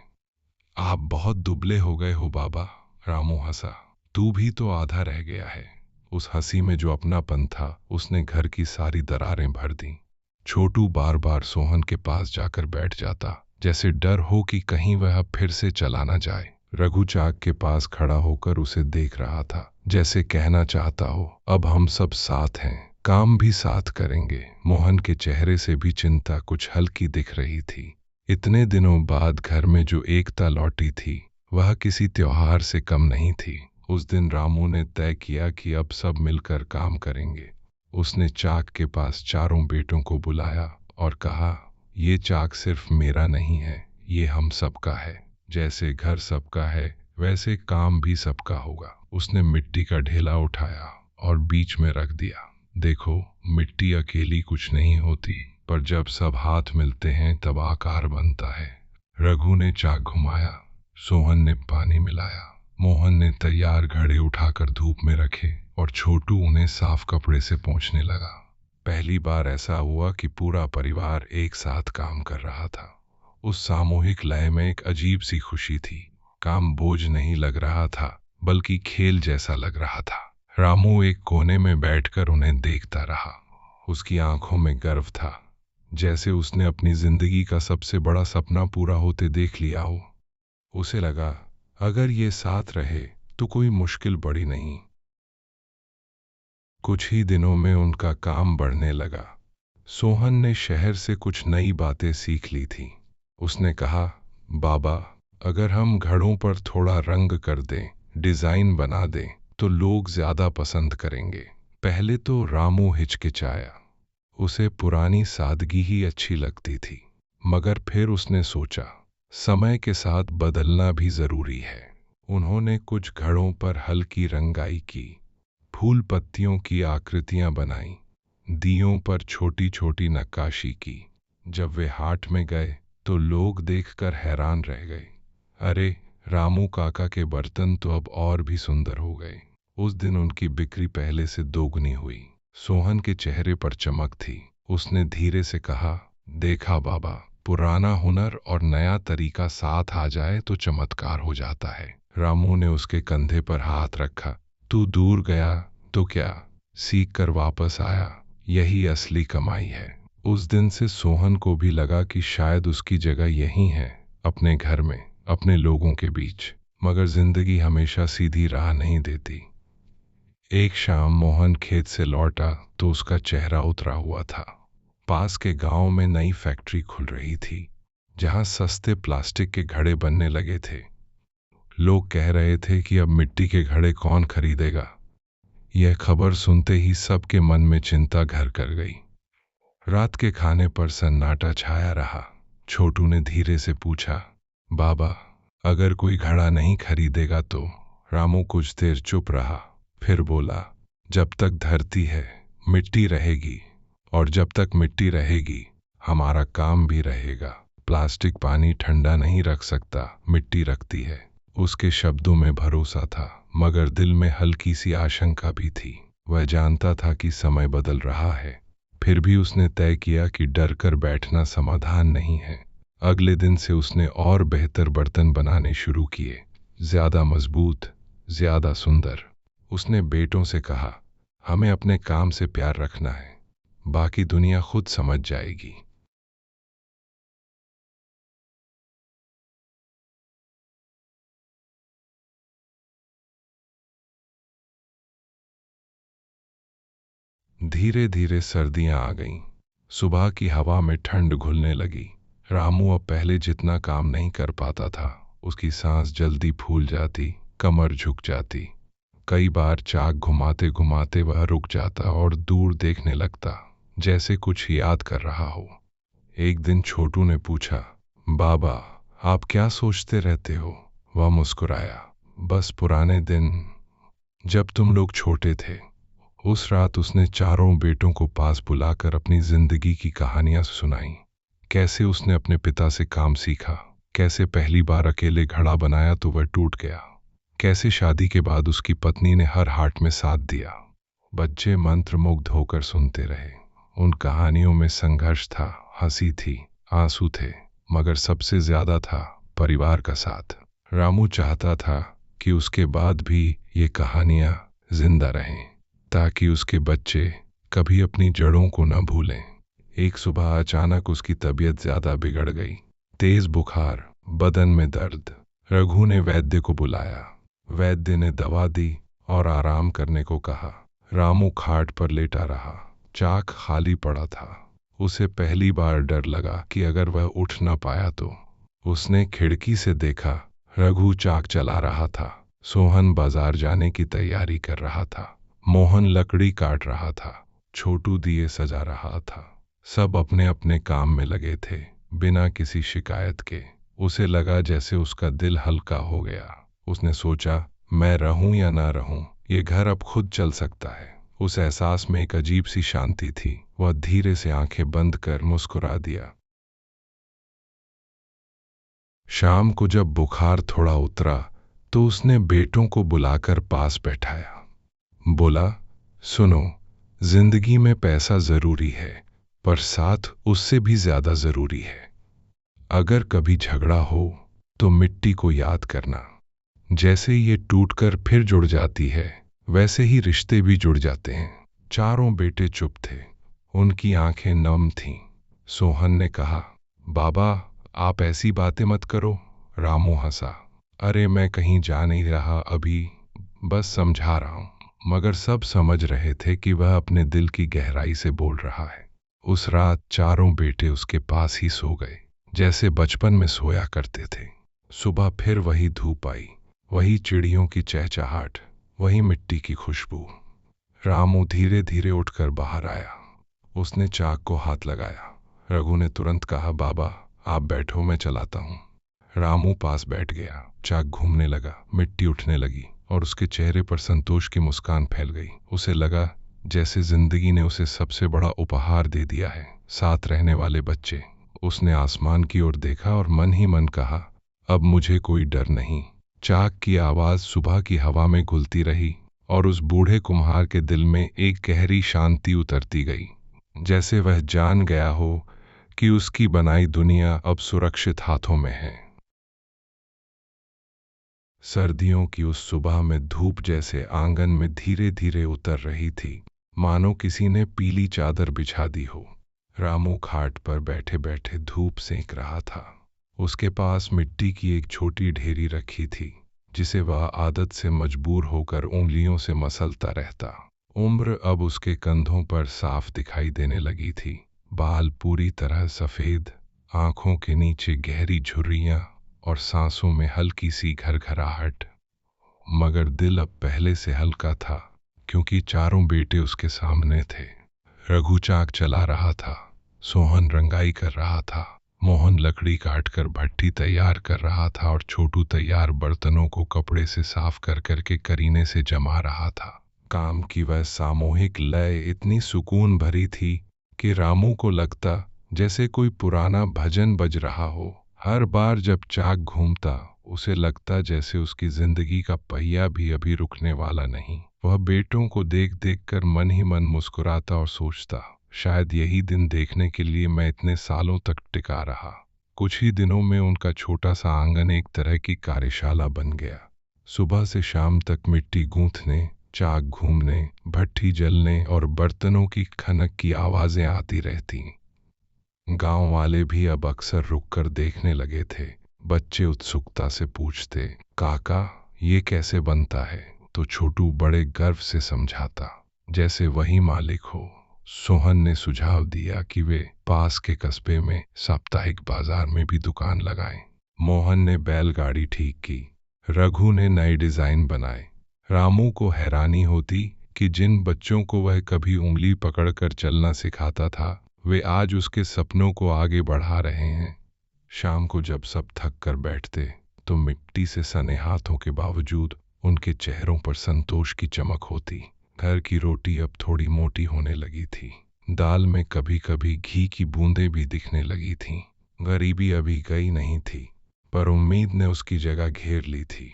आप बहुत दुबले हो गए हो बाबा। रामू हंसा, तू भी तो आधा रह गया है। उस हंसी में जो अपनापन था उसने घर की सारी दरारें भर दी। छोटू बार बार सोहन के पास जाकर बैठ जाता, जैसे डर हो कि कहीं वह अब फिर से चला ना जाए। रघु चाक के पास खड़ा होकर उसे देख रहा था, जैसे कहना चाहता हो, अब हम सब साथ हैं, काम भी साथ करेंगे। मोहन के चेहरे से भी चिंता कुछ हल्की दिख रही थी। इतने दिनों बाद घर में जो एकता लौटी थी वह किसी त्योहार से कम नहीं थी। उस दिन रामू ने तय किया कि अब सब मिलकर काम करेंगे। उसने चाक के पास चारों बेटों को बुलाया और कहा, ये चाक सिर्फ मेरा नहीं है, ये हम सबका है। जैसे घर सबका है वैसे काम भी सबका होगा। उसने मिट्टी का ढेला उठाया और बीच में रख दिया। देखो, मिट्टी अकेली कुछ नहीं होती, पर जब सब हाथ मिलते हैं तब आकार बनता है। रघु ने चाक घुमाया, सोहन ने पानी मिलाया, मोहन ने तैयार घड़े उठाकर धूप में रखे और छोटू उन्हें साफ कपड़े से पोंछने लगा। पहली बार ऐसा हुआ कि पूरा परिवार एक साथ काम कर रहा था। उस सामूहिक लय में एक अजीब सी खुशी थी। काम बोझ नहीं लग रहा था, बल्कि खेल जैसा लग रहा था। रामू एक कोने में बैठकर उन्हें देखता रहा। उसकी आंखों में गर्व था, जैसे उसने अपनी जिंदगी का सबसे बड़ा सपना पूरा होते देख लिया हो। उसे लगा, अगर ये साथ रहे तो कोई मुश्किल बड़ी नहीं। कुछ ही दिनों में उनका काम बढ़ने लगा। सोहन ने शहर से कुछ नई बातें सीख ली थी। उसने कहा, बाबा, अगर हम घड़ों पर थोड़ा रंग कर दें, डिजाइन बना दें, तो लोग ज्यादा पसंद करेंगे। पहले तो रामू हिचकिचाया। उसे पुरानी सादगी ही अच्छी लगती थी। मगर फिर उसने सोचा, समय के साथ बदलना भी जरूरी है। उन्होंने कुछ घड़ों पर हल्की रंगाई की, फूल पत्तियों की आकृतियां बनाई, दियों पर छोटी छोटी नक्काशी की। जब वे हाट में गए तो लोग देखकर हैरान रह गए। अरे, रामू काका के बर्तन तो अब और भी सुंदर हो गए। उस दिन उनकी बिक्री पहले से दोगुनी हुई। सोहन के चेहरे पर चमक थी। उसने धीरे से कहा, देखा बाबा, पुराना हुनर और नया तरीका साथ आ जाए तो चमत्कार हो जाता है। रामू ने उसके कंधे पर हाथ रखा। तू दूर गया तो क्या, सीख कर वापस आया, यही असली कमाई है। उस दिन से सोहन को भी लगा कि शायद उसकी जगह यही है, अपने घर में, अपने लोगों के बीच। मगर जिंदगी हमेशा सीधी राह नहीं देती। एक शाम मोहन खेत से लौटा तो उसका चेहरा उतरा हुआ था। पास के गांव में नई फैक्ट्री खुल रही थी, जहां सस्ते प्लास्टिक के घड़े बनने लगे थे। लोग कह रहे थे कि अब मिट्टी के घड़े कौन खरीदेगा। यह खबर सुनते ही सबके मन में चिंता घर कर गई। रात के खाने पर सन्नाटा छाया रहा। छोटू ने धीरे से पूछा, बाबा, अगर कोई घड़ा नहीं खरीदेगा तो? रामू कुछ देर चुप रहा, फिर बोला, जब तक धरती है मिट्टी रहेगी, और जब तक मिट्टी रहेगी हमारा काम भी रहेगा। प्लास्टिक पानी ठंडा नहीं रख सकता, मिट्टी रखती है। उसके शब्दों में भरोसा था, मगर दिल में हल्की सी आशंका भी थी। वह जानता था कि समय बदल रहा है, फिर भी उसने तय किया कि डर कर बैठना समाधान नहीं है। अगले दिन से उसने और बेहतर बर्तन बनाने शुरू किए, ज्यादा मजबूत, ज्यादा सुंदर। उसने बेटों से कहा, हमें अपने काम से प्यार रखना है, बाकी दुनिया खुद समझ जाएगी। धीरे धीरे सर्दियां आ गईं। सुबह की हवा में ठंड घुलने लगी। रामू अब पहले जितना काम नहीं कर पाता था। उसकी सांस जल्दी फूल जाती, कमर झुक जाती। कई बार चाक घुमाते घुमाते वह रुक जाता और दूर देखने लगता, जैसे कुछ याद कर रहा हो। एक दिन छोटू ने पूछा, बाबा, आप क्या सोचते रहते हो? वह मुस्कुराया, बस पुराने दिन, जब तुम लोग छोटे थे। उस रात उसने चारों बेटों को पास बुलाकर अपनी जिंदगी की कहानियां सुनाई। कैसे उसने अपने पिता से काम सीखा, कैसे पहली बार अकेले घड़ा बनाया तो वह टूट गया, कैसे शादी के बाद उसकी पत्नी ने हर हाट में साथ दिया। बच्चे मंत्रमुग्ध होकर सुनते रहे। उन कहानियों में संघर्ष था, हंसी थी, आंसू थे, मगर सबसे ज्यादा था परिवार का साथ। रामू चाहता था कि उसके बाद भी ये कहानियां जिंदा रहें, ताकि उसके बच्चे कभी अपनी जड़ों को न भूलें। एक सुबह अचानक उसकी तबीयत ज्यादा बिगड़ गई। तेज बुखार, बदन में दर्द। रघु ने वैद्य को बुलाया। वैद्य ने दवा दी और आराम करने को कहा। रामू खाट पर लेटा रहा। चाक खाली पड़ा था। उसे पहली बार डर लगा कि अगर वह उठ न पाया तो। उसने खिड़की से देखा, रघु चाक चला रहा था। सोहन बाजार जाने की तैयारी कर रहा था। मोहन लकड़ी काट रहा था। छोटू दिए सजा रहा था। सब अपने अपने काम में लगे थे, बिना किसी शिकायत के। उसे लगा जैसे उसका दिल हल्का हो गया। उसने सोचा, मैं रहूं या ना रहूं, ये घर अब खुद चल सकता है। उस एहसास में एक अजीब सी शांति थी। वह धीरे से आंखें बंद कर मुस्कुरा दिया। शाम को जब बुखार थोड़ा उतरा तो उसने बेटों को बुलाकर पास बैठाया। बोला, सुनो, जिंदगी में पैसा जरूरी है, पर साथ उससे भी ज्यादा जरूरी है। अगर कभी झगड़ा हो तो मिट्टी को याद करना, जैसे ये टूटकर फिर जुड़ जाती है, वैसे ही रिश्ते भी जुड़ जाते हैं। चारों बेटे चुप थे, उनकी आंखें नम थीं। सोहन ने कहा, बाबा, आप ऐसी बातें मत करो। रामू हंसा, अरे मैं कहीं जा नहीं रहा अभी, बस समझा रहा हूं। मगर सब समझ रहे थे कि वह अपने दिल की गहराई से बोल रहा है। उस रात चारों बेटे उसके पास ही सो गए, जैसे बचपन में सोया करते थे। सुबह फिर वही धूप आई, वही चिड़ियों की चहचहाट, वही मिट्टी की खुशबू। रामू धीरे धीरे उठकर बाहर आया। उसने चाक को हाथ लगाया। रघु ने तुरंत कहा, बाबा आप बैठो, मैं चलाता हूँ। रामू पास बैठ गया। चाक घूमने लगा, मिट्टी उठने लगी और उसके चेहरे पर संतोष की मुस्कान फैल गई। उसे लगा जैसे जिंदगी ने उसे सबसे बड़ा उपहार दे दिया है, साथ रहने वाले बच्चे। उसने आसमान की ओर देखा और मन ही मन कहा, अब मुझे कोई डर नहीं। चाक की आवाज सुबह की हवा में घुलती रही और उस बूढ़े कुम्हार के दिल में एक गहरी शांति उतरती गई, जैसे वह जान गया हो कि उसकी बनाई दुनिया अब सुरक्षित हाथों में है। सर्दियों की उस सुबह में धूप जैसे आंगन में धीरे धीरे उतर रही थी, मानो किसी ने पीली चादर बिछा दी हो। रामू खाट पर बैठे बैठे धूप सेंक रहा था। उसके पास मिट्टी की एक छोटी ढेरी रखी थी, जिसे वह आदत से मजबूर होकर उंगलियों से मसलता रहता। उम्र अब उसके कंधों पर साफ दिखाई देने लगी थी। बाल पूरी तरह सफेद, आंखों के नीचे गहरी झुर्रियां और सांसों में हल्की सी घरघराहट। मगर दिल अब पहले से हल्का था, क्योंकि चारों बेटे उसके सामने थे। रघु चाक चला रहा था, सोहन रंगाई कर रहा था, मोहन लकड़ी काटकर भट्ठी तैयार कर रहा था और छोटू तैयार बर्तनों को कपड़े से साफ कर करके करीने से जमा रहा था। काम की वह सामूहिक लय इतनी सुकून भरी थी कि रामू को लगता जैसे कोई पुराना भजन बज रहा हो। हर बार जब चाक घूमता, उसे लगता जैसे उसकी जिंदगी का पहिया भी अभी रुकने वाला नहीं। वह बेटों को देख देख कर मन ही मन मुस्कुराता और सोचता, शायद यही दिन देखने के लिए मैं इतने सालों तक टिका रहा। कुछ ही दिनों में उनका छोटा सा आंगन एक तरह की कार्यशाला बन गया। सुबह से शाम तक मिट्टी गूंथने, चाक घूमने, भट्ठी जलने और बर्तनों की खनक की आवाजें आती रहती। गांव वाले भी अब अक्सर रुककर देखने लगे थे। बच्चे उत्सुकता से पूछते, काका ये कैसे बनता है? तो छोटू बड़े गर्व से समझाता, जैसे वही मालिक हो। सोहन ने सुझाव दिया कि वे पास के कस्बे में साप्ताहिक बाजार में भी दुकान लगाएं। मोहन ने बैलगाड़ी ठीक की, रघु ने नए डिजाइन बनाए। रामू को हैरानी होती कि जिन बच्चों को वह कभी उंगली पकड़कर चलना सिखाता था, वे आज उसके सपनों को आगे बढ़ा रहे हैं। शाम को जब सब थक कर बैठते, तो मिट्टी से सने हाथों के बावजूद उनके चेहरों पर संतोष की चमक होती। घर की रोटी अब थोड़ी मोटी होने लगी थी। दाल में कभी कभी घी की बूंदें भी दिखने लगी थीं। गरीबी अभी गई नहीं थी, पर उम्मीद ने उसकी जगह घेर ली थी।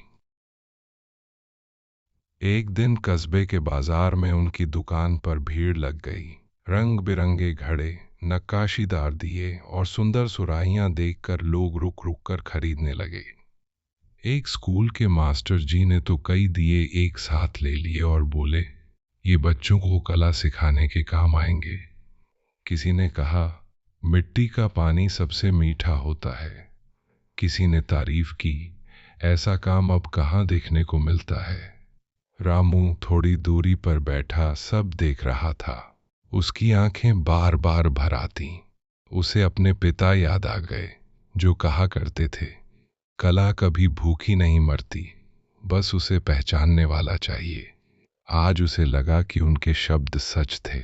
एक दिन कस्बे के बाजार में उनकी दुकान पर भीड़ लग गई। रंग बिरंगे घड़े, नक्काशीदार दिए और सुंदर सुराहियां देखकर लोग रुक रुक कर खरीदने लगे। एक स्कूल के मास्टर जी ने तो कई दिए एक साथ ले लिए और बोले, ये बच्चों को कला सिखाने के काम आएंगे। किसी ने कहा, मिट्टी का पानी सबसे मीठा होता है। किसी ने तारीफ की, ऐसा काम अब कहाँ देखने को मिलता है। रामू थोड़ी दूरी पर बैठा सब देख रहा था। उसकी आंखें बार बार भर आती। उसे अपने पिता याद आ गए, जो कहा करते थे, कला कभी भूखी नहीं मरती, बस उसे पहचानने वाला चाहिए। आज उसे लगा कि उनके शब्द सच थे।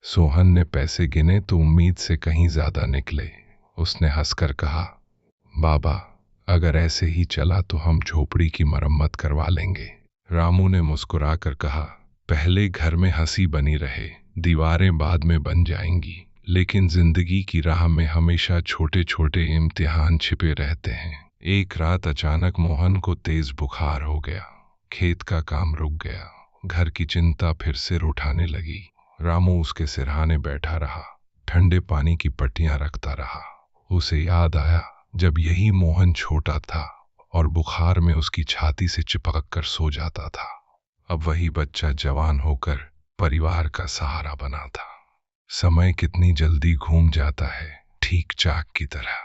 सोहन ने पैसे गिने तो उम्मीद से कहीं ज्यादा निकले। उसने हंसकर कहा, बाबा अगर ऐसे ही चला तो हम झोपड़ी की मरम्मत करवा लेंगे। रामू ने मुस्कुराकर कहा, पहले घर में हंसी बनी रहे, दीवारें बाद में बन जाएंगी, लेकिन जिंदगी की राह में हमेशा छोटे छोटे इम्तिहान छिपे रहते हैं। एक रात अचानक मोहन को तेज बुखार हो गया। खेत का काम रुक गया। घर की चिंता फिर सिर उठाने लगी। रामू उसके सिरहाने बैठा रहा, ठंडे पानी की पट्टियां रखता रहा। उसे याद आया जब यही मोहन छोटा था और बुखार में उसकी छाती से चिपक कर सो जाता था। अब वही बच्चा जवान होकर परिवार का सहारा बना था। समय कितनी जल्दी घूम जाता है, ठीक चाक की तरह।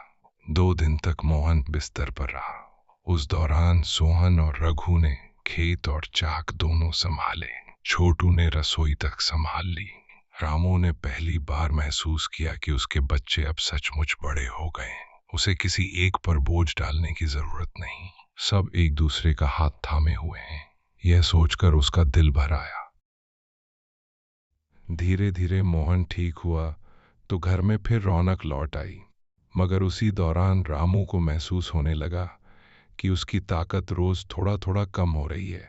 2 दिन तक मोहन बिस्तर पर रहा। उस दौरान सोहन और रघु ने खेत और चाक दोनों संभाले। छोटू ने रसोई तक संभाल ली। रामू ने पहली बार महसूस किया कि उसके बच्चे अब सचमुच बड़े हो गए। उसे किसी एक पर बोझ डालने की जरूरत नहीं। सब एक दूसरे का हाथ थामे हुए हैं। यह सोचकर उसका दिल भर आया। धीरे धीरे मोहन ठीक हुआ तो घर में फिर रौनक लौट आई। मगर उसी दौरान रामू को महसूस होने लगा कि उसकी ताकत रोज थोड़ा थोड़ा कम हो रही है।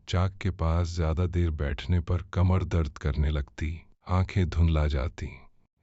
चाक के पास ज्यादा देर बैठने पर कमर दर्द करने लगती, आंखें धुंधला जाती।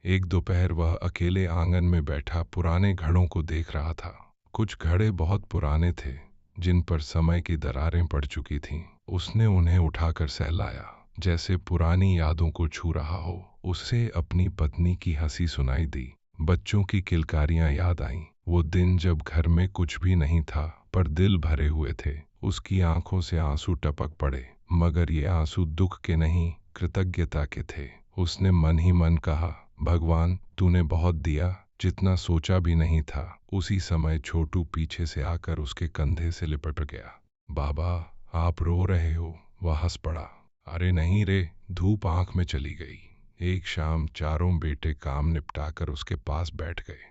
एक दोपहर वह अकेले आंगन में बैठा पुराने घड़ों को देख रहा था। कुछ घड़े बहुत पुराने थे, जिन पर समय की दरारें पड़ चुकी थीं। उसने उन्हें उठाकर सहलाया, जैसे पुरानी यादों को छू रहा हो। उसे अपनी पत्नी की हंसी सुनाई दी, बच्चों की किलकारियां याद आईं। वो दिन जब घर में कुछ भी नहीं था पर दिल भरे हुए थे। उसकी आंखों से आंसू टपक पड़े, मगर ये आंसू दुख के नहीं, कृतज्ञता के थे। उसने मन ही मन कहा, भगवान तूने बहुत दिया, जितना सोचा भी नहीं था। उसी समय छोटू पीछे से आकर उसके कंधे से लिपट गया। बाबा, आप रो रहे हो? वह हंस पड़ा। अरे नहीं रे, धूप आंख में चली गई। एक शाम चारों बेटे काम निपटाकर उसके पास बैठ गए।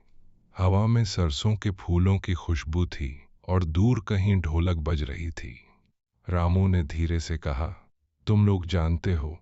हवा में सरसों के फूलों की खुशबू थी और दूर कहीं ढोलक बज रही थी। रामू ने धीरे से कहा, तुम लोग जानते हो,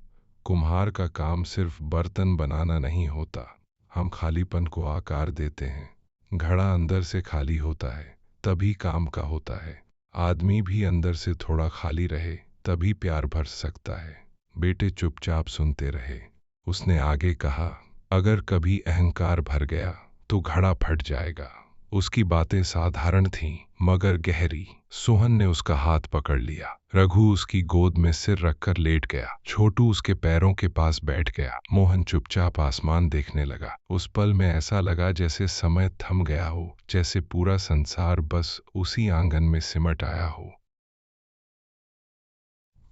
कुम्हार का काम सिर्फ बर्तन बनाना नहीं होता। हम खालीपन को आकार देते हैं। घड़ा अंदर से खाली होता है तभी काम का होता है। आदमी भी अंदर से थोड़ा खाली रहे तभी प्यार भर सकता है। बेटे चुपचाप सुनते रहे। उसने आगे कहा, अगर कभी अहंकार भर गया तो घड़ा फट जाएगा। उसकी बातें साधारण थीं मगर गहरी। सोहन ने उसका हाथ पकड़ लिया। रघु उसकी गोद में सिर रखकर लेट गया। छोटू उसके पैरों के पास बैठ गया। मोहन चुपचाप आसमान देखने लगा। उस पल में ऐसा लगा जैसे समय थम गया हो, जैसे पूरा संसार बस उसी आंगन में सिमट आया हो।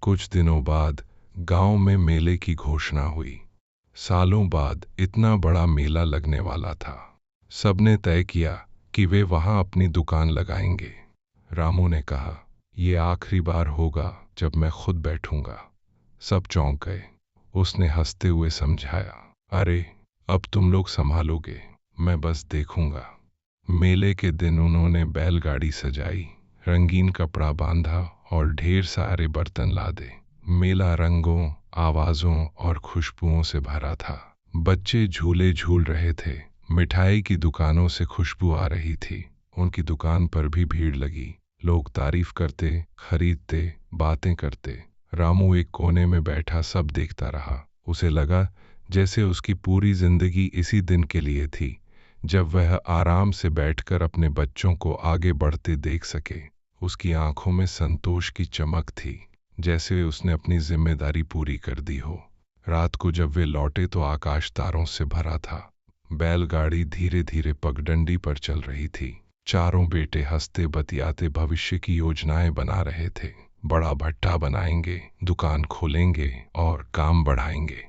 कुछ दिनों बाद गांव में मेले की घोषणा हुई। सालों बाद इतना बड़ा मेला लगने वाला था। सबने तय किया कि वे वहां अपनी दुकान लगाएंगे। रामू ने कहा, यह आखिरी बार होगा जब मैं खुद बैठूंगा। सब चौंक गए। उसने हंसते हुए समझाया, अरे अब तुम लोग संभालोगे, मैं बस देखूंगा। मेले के दिन उन्होंने बैलगाड़ी सजाई, रंगीन कपड़ा बांधा और ढेर सारे बर्तन लादे। मेला रंगों, आवाजों और खुशबुओं से भरा था। बच्चे झूले झूल रहे थे, मिठाई की दुकानों से खुशबू आ रही थी। उनकी दुकान पर भी भीड़ लगी। लोग तारीफ करते, खरीदते, बातें करते। रामू एक कोने में बैठा सब देखता रहा। उसे लगा जैसे उसकी पूरी जिंदगी इसी दिन के लिए थी, जब वह आराम से बैठकर अपने बच्चों को आगे बढ़ते देख सके। उसकी आंखों में संतोष की चमक थी, जैसे उसने अपनी जिम्मेदारी पूरी कर दी हो। रात को जब वे लौटे तो आकाश तारों से भरा था। बैलगाड़ी धीरे धीरे पगडंडी पर चल रही थी। चारों बेटे हंसते बतियाते भविष्य की योजनाएं बना रहे थे। बड़ा भट्टा बनाएंगे, दुकान खोलेंगे और काम बढ़ाएंगे।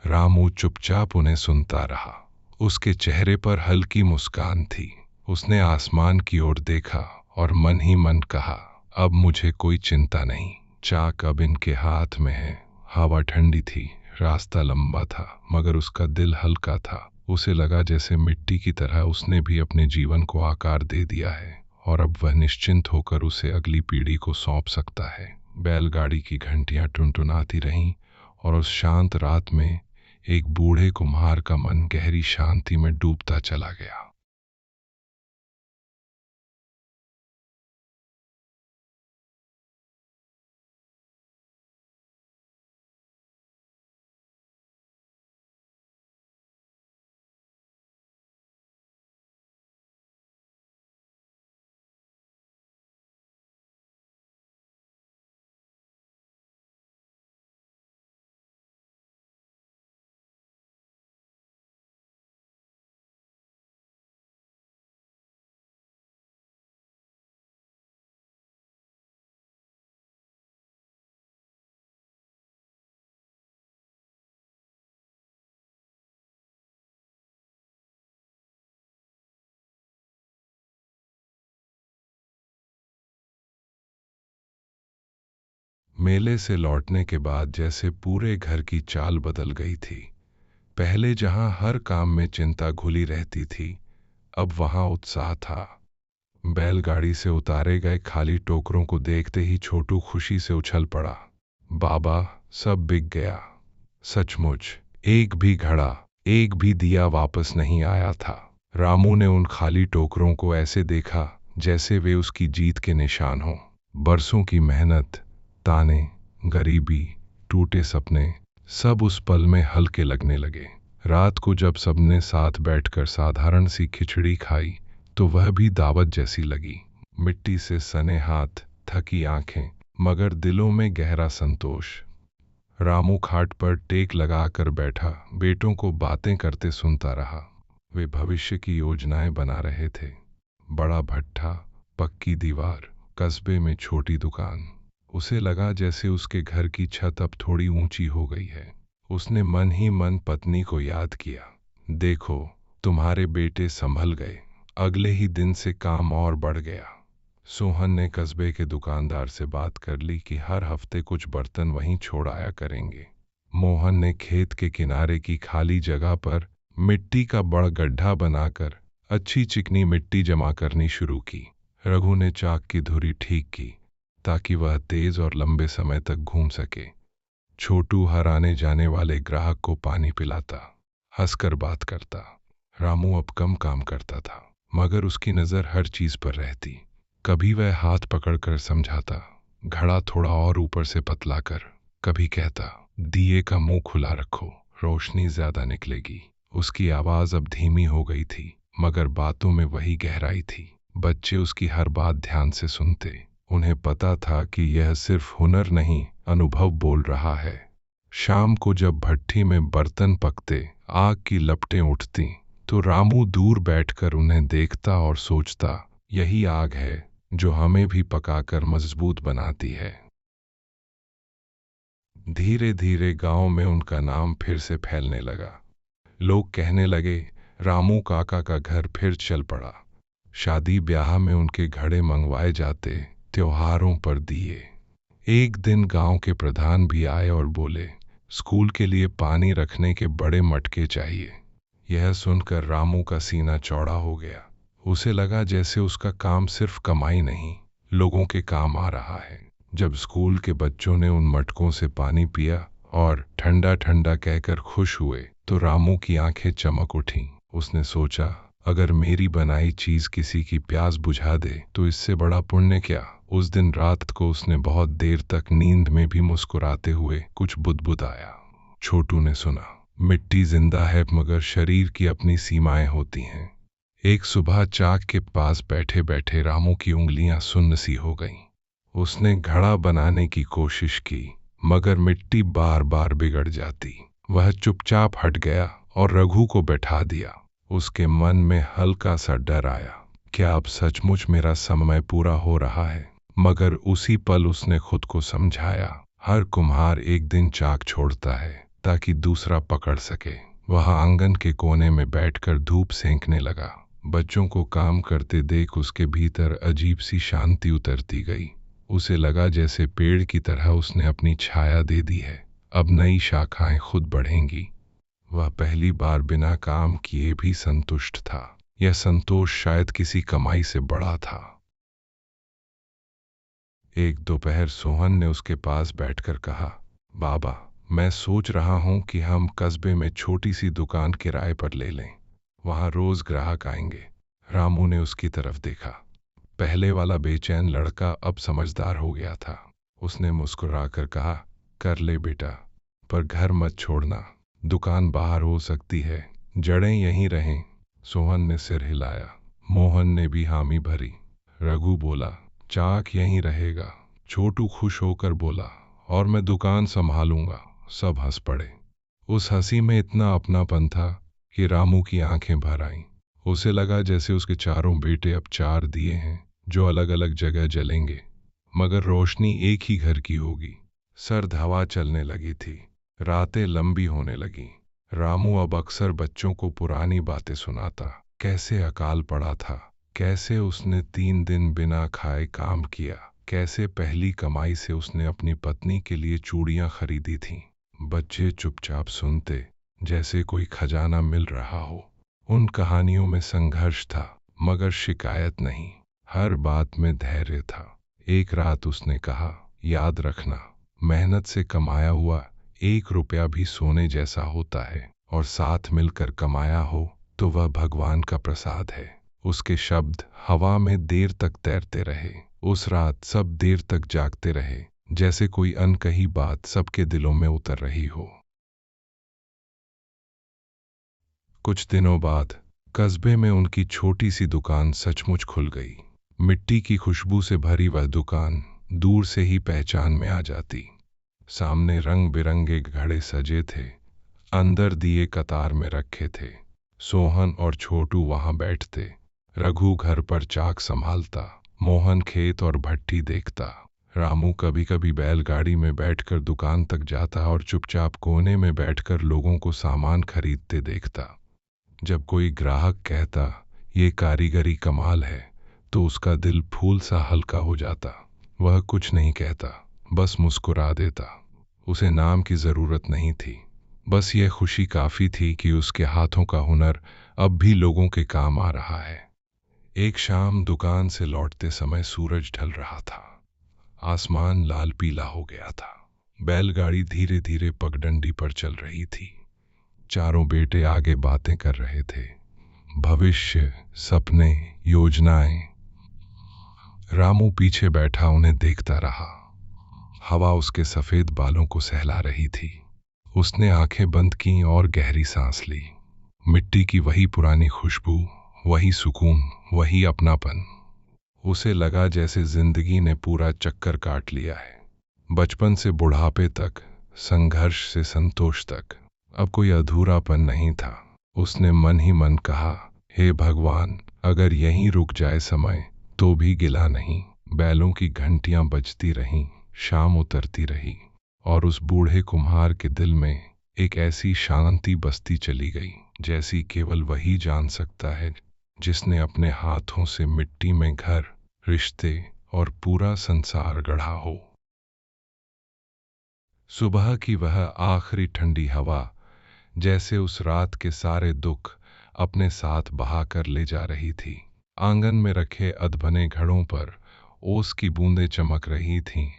रामू चुपचाप उन्हें सुनता रहा। उसके चेहरे पर हल्की मुस्कान थी। उसने आसमान की ओर देखा और मन ही मन कहा, अब मुझे कोई चिंता नहीं। चाक अब इनके हाथ में है। हवा ठंडी थी, रास्ता लंबा था, मगर उसका दिल हल्का था। उसे लगा जैसे मिट्टी की तरह उसने भी अपने जीवन को आकार दे दिया है और अब वह निश्चिंत होकर उसे अगली पीढ़ी को सौंप सकता है। बैलगाड़ी की घंटियां टुनटुनाती रहीं और उस शांत रात में एक बूढ़े कुम्हार का मन गहरी शांति में डूबता चला गया। मेले से लौटने के बाद जैसे पूरे घर की चाल बदल गई थी। पहले जहां हर काम में चिंता घुली रहती थी, अब वहां उत्साह था। बैलगाड़ी से उतारे गए खाली टोकरों को देखते ही छोटू खुशी से उछल पड़ा। बाबा, सब बिक गया। सचमुच, एक भी घड़ा, एक भी दिया वापस नहीं आया था। रामू ने उन खाली टोकरों को ऐसे देखा जैसे वे उसकी जीत के निशान हों। बरसों की मेहनत, ताने, गरीबी, टूटे सपने, सब उस पल में हल्के लगने लगे। रात को जब सबने साथ बैठकर साधारण सी खिचड़ी खाई तो वह भी दावत जैसी लगी। मिट्टी से सने हाथ, थकी आंखें, मगर दिलों में गहरा संतोष। रामू खाट पर टेक लगाकर बैठा बेटों को बातें करते सुनता रहा। वे भविष्य की योजनाएं बना रहे थे। बड़ा भट्ठा, पक्की दीवार, कस्बे में छोटी दुकान। उसे लगा जैसे उसके घर की छत अब थोड़ी ऊंची हो गई है। उसने मन ही मन पत्नी को याद किया। देखो, तुम्हारे बेटे संभल गए। अगले ही दिन से काम और बढ़ गया। सोहन ने कस्बे के दुकानदार से बात कर ली कि हर हफ्ते कुछ बर्तन वहीं छोड़ आया करेंगे। मोहन ने खेत के किनारे की खाली जगह पर मिट्टी का बड़ा गड्ढा बनाकर अच्छी चिकनी मिट्टी जमा करनी शुरू की। रघु ने चाक की धुरी ठीक की ताकि वह तेज और लंबे समय तक घूम सके। छोटू हर आने जाने वाले ग्राहक को पानी पिलाता, हंसकर बात करता। रामू अब कम काम करता था, मगर उसकी नज़र हर चीज पर रहती। कभी वह हाथ पकड़कर समझाता, घड़ा थोड़ा और ऊपर से पतला कर। कभी कहता, दिए का मुंह खुला रखो, रोशनी ज्यादा निकलेगी। उसकी आवाज अब धीमी हो गई थी, मगर बातों में वही गहराई थी। बच्चे उसकी हर बात ध्यान से सुनते। उन्हें पता था कि यह सिर्फ हुनर नहीं, अनुभव बोल रहा है। शाम को जब भट्ठी में बर्तन पकते, आग की लपटें उठती, तो रामू दूर बैठकर उन्हें देखता और सोचता, यही आग है जो हमें भी पकाकर मजबूत बनाती है। धीरे धीरे गांव में उनका नाम फिर से फैलने लगा। लोग कहने लगे, रामू काका का घर फिर चल पड़ा। शादी ब्याह में उनके घड़े मंगवाए जाते, त्योहारों पर दिए। एक दिन गांव के प्रधान भी आए और बोले, स्कूल के लिए पानी रखने के बड़े मटके चाहिए। यह सुनकर रामू का सीना चौड़ा हो गया। उसे लगा जैसे उसका काम सिर्फ कमाई नहीं, लोगों के काम आ रहा है। जब स्कूल के बच्चों ने उन मटकों से पानी पिया और ठंडा ठंडा कहकर खुश हुए, तो रामू की आंखें चमक उठीं। उसने सोचा, अगर मेरी बनाई चीज किसी की प्यास बुझा दे तो इससे बड़ा पुण्य क्या। उस दिन रात को उसने बहुत देर तक नींद में भी मुस्कुराते हुए कुछ बुदबुदाया। छोटू ने सुना, मिट्टी जिंदा है मगर शरीर की अपनी सीमाएं होती हैं। एक सुबह चाक के पास बैठे बैठे रामू की उंगलियां सुन्न सी हो गईं। उसने घड़ा बनाने की कोशिश की, मगर मिट्टी बार बार बिगड़ जाती। वह चुपचाप हट गया और रघु को बैठा दिया। उसके मन में हल्का सा डर आया, क्या अब सचमुच मेरा समय पूरा हो रहा है। मगर उसी पल उसने खुद को समझाया, हर कुम्हार एक दिन चाक छोड़ता है ताकि दूसरा पकड़ सके। वह आंगन के कोने में बैठकर धूप सेंकने लगा। बच्चों को काम करते देख उसके भीतर अजीब सी शांति उतरती गई। उसे लगा जैसे पेड़ की तरह उसने अपनी छाया दे दी है, अब नई शाखाएं खुद बढ़ेंगी। वह पहली बार बिना काम किए भी संतुष्ट था। यह संतोष शायद किसी कमाई से बड़ा था। एक दोपहर सोहन ने उसके पास बैठकर कहा, बाबा, मैं सोच रहा हूं कि हम कस्बे में छोटी सी दुकान किराए पर ले लें। वहां रोज ग्राहक आएंगे। रामू ने उसकी तरफ देखा। पहले वाला बेचैन लड़का अब समझदार हो गया था। उसने मुस्कुराकर कहा, कर ले बेटा, पर घर मत छोड़ना। दुकान बाहर हो सकती है, जड़ें यहीं रहें। सोहन ने सिर हिलाया। मोहन ने भी हामी भरी। रघु बोला, चाक यहीं रहेगा। छोटू खुश होकर बोला, और मैं दुकान संभालूंगा। सब हंस पड़े। उस हंसी में इतना अपनापन था कि रामू की आंखें भर आईं। उसे लगा जैसे उसके चारों बेटे अब चार दिए हैं जो अलग अलग जगह जलेंगे, मगर रोशनी एक ही घर की होगी। सर्द हवा चलने लगी थी। रातें लंबी होने लगीं। रामू अब अक्सर बच्चों को पुरानी बातें सुनाता, कैसे अकाल पड़ा था, कैसे उसने 3 दिन बिना खाए काम किया, कैसे पहली कमाई से उसने अपनी पत्नी के लिए चूड़ियां खरीदी थीं। बच्चे चुपचाप सुनते, जैसे कोई खजाना मिल रहा हो। उन कहानियों में संघर्ष था, मगर शिकायत नहीं। हर बात में धैर्य था। एक रात उसने कहा, याद रखना, मेहनत से कमाया हुआ 1 रुपया भी सोने जैसा होता है, और साथ मिलकर कमाया हो तो वह भगवान का प्रसाद है। उसके शब्द हवा में देर तक तैरते रहे। उस रात सब देर तक जागते रहे, जैसे कोई अनकही बात सबके दिलों में उतर रही हो। कुछ दिनों बाद कस्बे में उनकी छोटी सी दुकान सचमुच खुल गई। मिट्टी की खुशबू से भरी वह दुकान दूर से ही पहचान में आ जाती। सामने रंग बिरंगे घड़े सजे थे, अंदर दिए कतार में रखे थे। सोहन और छोटू वहां बैठते, रघु घर पर चाक संभालता, मोहन खेत और भट्टी देखता। रामू कभी कभी बैलगाड़ी में बैठकर दुकान तक जाता और चुपचाप कोने में बैठकर लोगों को सामान खरीदते देखता। जब कोई ग्राहक कहता, ये कारीगरी कमाल है, तो उसका दिल फूल सा हल्का हो जाता। वह कुछ नहीं कहता, बस मुस्कुरा देता। उसे नाम की जरूरत नहीं थी, बस यह खुशी काफी थी कि उसके हाथों का हुनर अब भी लोगों के काम आ रहा है। एक शाम दुकान से लौटते समय सूरज ढल रहा था। आसमान लाल पीला हो गया था। बैलगाड़ी धीरे धीरे पगडंडी पर चल रही थी। चारों बेटे आगे बातें कर रहे थे, भविष्य, सपने, योजनाएं। रामू पीछे बैठा उन्हें देखता रहा। हवा उसके सफेद बालों को सहला रही थी। उसने आंखें बंद की और गहरी सांस ली। मिट्टी की वही पुरानी खुशबू, वही सुकून, वही अपनापन। उसे लगा जैसे जिंदगी ने पूरा चक्कर काट लिया है। बचपन से बुढ़ापे तक, संघर्ष से संतोष तक, अब कोई अधूरापन नहीं था। उसने मन ही मन कहा, हे भगवान, अगर यहीं रुक जाए समय तो भी गिला नहीं। बैलों की घंटियां बजती रहीं, शाम उतरती रही, और उस बूढ़े कुम्हार के दिल में एक ऐसी शांति बसती चली गई, जैसी केवल वही जान सकता है जिसने अपने हाथों से मिट्टी में घर, रिश्ते और पूरा संसार गढ़ा हो। सुबह की वह आखिरी ठंडी हवा जैसे उस रात के सारे दुख अपने साथ बहाकर ले जा रही थी। आंगन में रखे अधबने घड़ों पर ओस की बूंदें चमक रही थीं,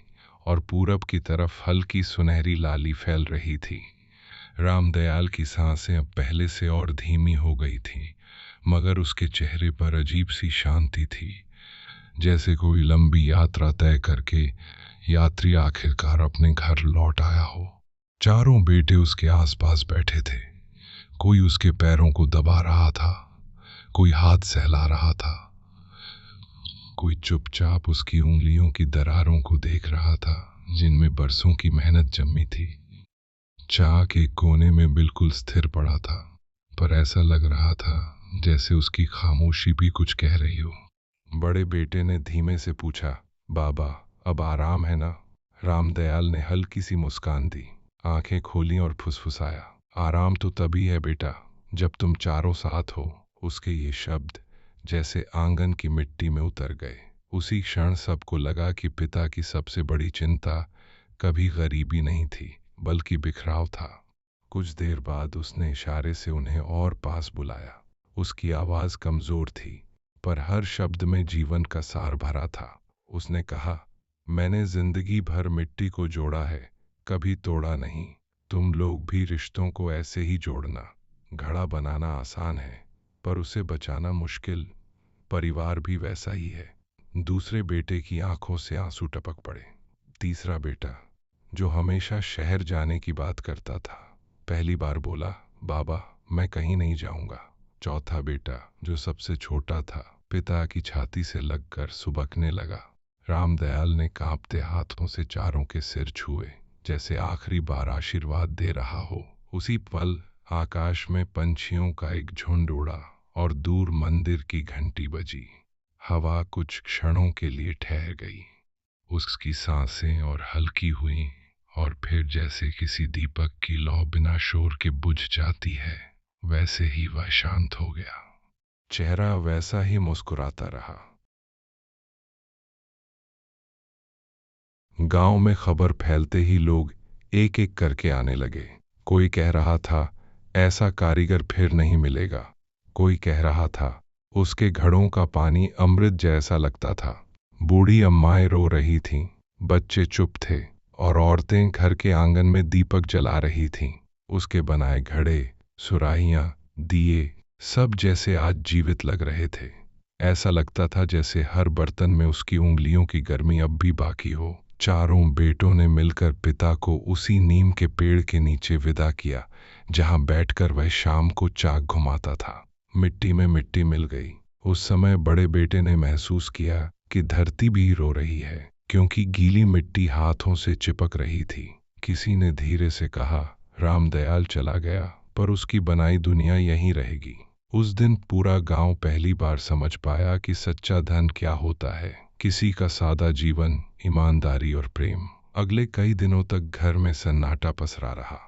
और पूरब की तरफ हल्की सुनहरी लाली फैल रही थी। रामदयाल की सांसें अब पहले से और धीमी हो गई थीं, मगर उसके चेहरे पर अजीब सी शांति थी, जैसे कोई लंबी यात्रा तय करके यात्री आखिरकार अपने घर लौट आया हो। चारों बेटे उसके आसपास बैठे थे। कोई उसके पैरों को दबा रहा था, कोई हाथ सहला रहा था, कोई चुपचाप उसकी उंगलियों की दरारों को देख रहा था, जिनमें बरसों की मेहनत जमी थी। चाक एक कोने में बिल्कुल स्थिर पड़ा था, पर ऐसा लग रहा था जैसे उसकी खामोशी भी कुछ कह रही हो। बड़े बेटे ने धीमे से पूछा, बाबा, अब आराम है ना? रामदयाल ने हल्की सी मुस्कान दी, आंखें खोली और फुसफुसाया, आराम तो तभी है बेटा, जब तुम चारों साथ हो। उसके ये शब्द जैसे आंगन की मिट्टी में उतर गए। उसी क्षण सबको लगा कि पिता की सबसे बड़ी चिंता कभी गरीबी नहीं थी, बल्कि बिखराव था। कुछ देर बाद उसने इशारे से उन्हें और पास बुलाया। उसकी आवाज कमजोर थी, पर हर शब्द में जीवन का सार भरा था। उसने कहा, मैंने जिंदगी भर मिट्टी को जोड़ा है, कभी तोड़ा नहीं। तुम लोग भी रिश्तों को ऐसे ही जोड़ना। घड़ा बनाना आसान है, पर उसे बचाना मुश्किल। परिवार भी वैसा ही है। दूसरे बेटे की आंखों से आंसू टपक पड़े। तीसरा बेटा, जो हमेशा शहर जाने की बात करता था, पहली बार बोला, बाबा, मैं कहीं नहीं जाऊंगा। चौथा बेटा, जो सबसे छोटा था, पिता की छाती से लगकर सुबकने लगा। रामदयाल ने कांपते हाथों से चारों के सिर छुए, जैसे आखिरी बार आशीर्वाद दे रहा हो। उसी पल आकाश में पंछियों का एक झुंड उड़ा, और दूर मंदिर की घंटी बजी। हवा कुछ क्षणों के लिए ठहर गई। उसकी सांसें और हल्की हुई, और फिर जैसे किसी दीपक की लौ बिना शोर के बुझ जाती है, वैसे ही वह शांत हो गया। चेहरा वैसा ही मुस्कुराता रहा। गांव में खबर फैलते ही लोग एक एक करके आने लगे। कोई कह रहा था ऐसा कारीगर फिर नहीं मिलेगा, कोई कह रहा था उसके घड़ों का पानी अमृत जैसा लगता था। बूढ़ी अम्माएं रो रही थीं, बच्चे चुप थे और औरतें घर के आंगन में दीपक जला रही थीं। उसके बनाए घड़े, सुराहियां, दिए सब जैसे आज जीवित लग रहे थे। ऐसा लगता था जैसे हर बर्तन में उसकी उंगलियों की गर्मी अब भी बाकी हो। चारों बेटों ने मिलकर पिता को उसी नीम के पेड़ के नीचे विदा किया जहां बैठकर वह शाम को चाक घुमाता था। मिट्टी में मिट्टी मिल गई। उस समय बड़े बेटे ने महसूस किया कि धरती भी रो रही है, क्योंकि गीली मिट्टी हाथों से चिपक रही थी। किसी ने धीरे से कहा, रामदयाल चला गया, पर उसकी बनाई दुनिया यहीं रहेगी। उस दिन पूरा गांव पहली बार समझ पाया कि सच्चा धन क्या होता है। किसी का सादा जीवन, ईमानदारी और प्रेम। अगले कई दिनों तक घर में सन्नाटा पसरा रहा।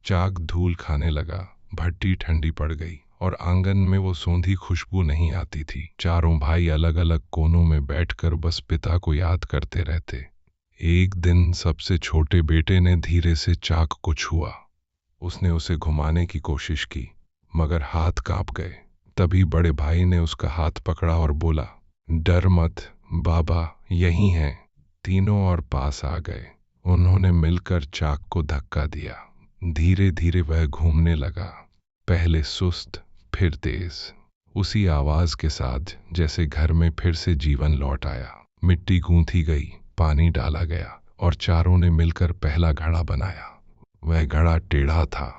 चाक धूल खाने लगा, भट्टी ठंडी पड़ गई और आंगन में वो सौंधी खुशबू नहीं आती थी। चारों भाई अलग अलग कोनों में बैठकर बस पिता को याद करते रहते। एक दिन सबसे छोटे बेटे ने धीरे से चाक को छुआ। उसने उसे घुमाने की कोशिश की, मगर हाथ कांप गए। तभी बड़े भाई ने उसका हाथ पकड़ा और बोला, डर मत बाबा, यही हैं। तीनों और पास आ गए। उन्होंने मिलकर चाक को धक्का दिया। धीरे धीरे वह घूमने लगा, पहले सुस्त फिर तेज, उसी आवाज के साथ जैसे घर में फिर से जीवन लौट आया। मिट्टी गूंथी गई, पानी डाला गया और चारों ने मिलकर पहला घड़ा बनाया। वह घड़ा टेढ़ा था,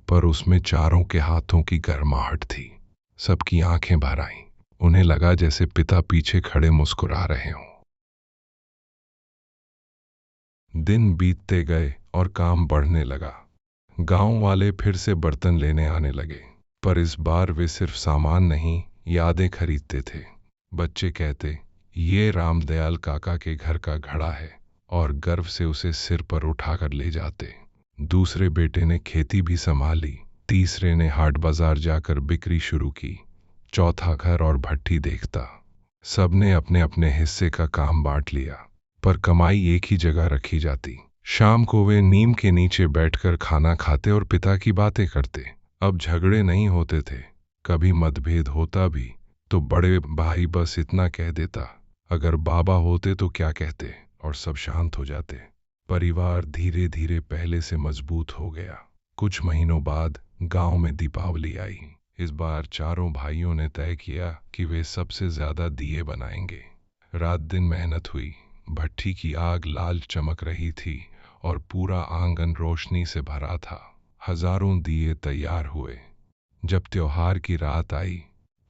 पर उसमें चारों के हाथों की गर्माहट थी। सबकी आंखें भर आईं। उन्हें लगा जैसे पिता पीछे खड़े मुस्कुरा रहे हों। दिन बीतते गए और काम बढ़ने लगा। गांव वाले फिर से बर्तन लेने आने लगे, पर इस बार वे सिर्फ सामान नहीं, यादें खरीदते थे। बच्चे कहते, ये रामदयाल काका के घर का घड़ा है, और गर्व से उसे सिर पर उठाकर ले जाते। दूसरे बेटे ने खेती भी संभाली, तीसरे ने हाट बाजार जाकर बिक्री शुरू की, चौथा घर और भट्ठी देखता। सबने अपने अपने हिस्से का काम बांट लिया, पर कमाई एक ही जगह रखी जाती। शाम को वे नीम के नीचे बैठकर खाना खाते और पिता की बातें करते। अब झगड़े नहीं होते थे, कभी मतभेद होता भी तो बड़े भाई बस इतना कह देता, अगर बाबा होते तो क्या कहते, और सब शांत हो जाते। परिवार धीरे धीरे पहले से मजबूत हो गया। कुछ महीनों बाद गांव में दीपावली आई। इस बार चारों भाइयों ने तय किया कि वे सबसे ज्यादा दिए बनाएंगे। रात दिन मेहनत हुई। भट्ठी की आग लाल चमक रही थी और पूरा आंगन रोशनी से भरा था। हजारों दिए तैयार हुए। जब त्योहार की रात आई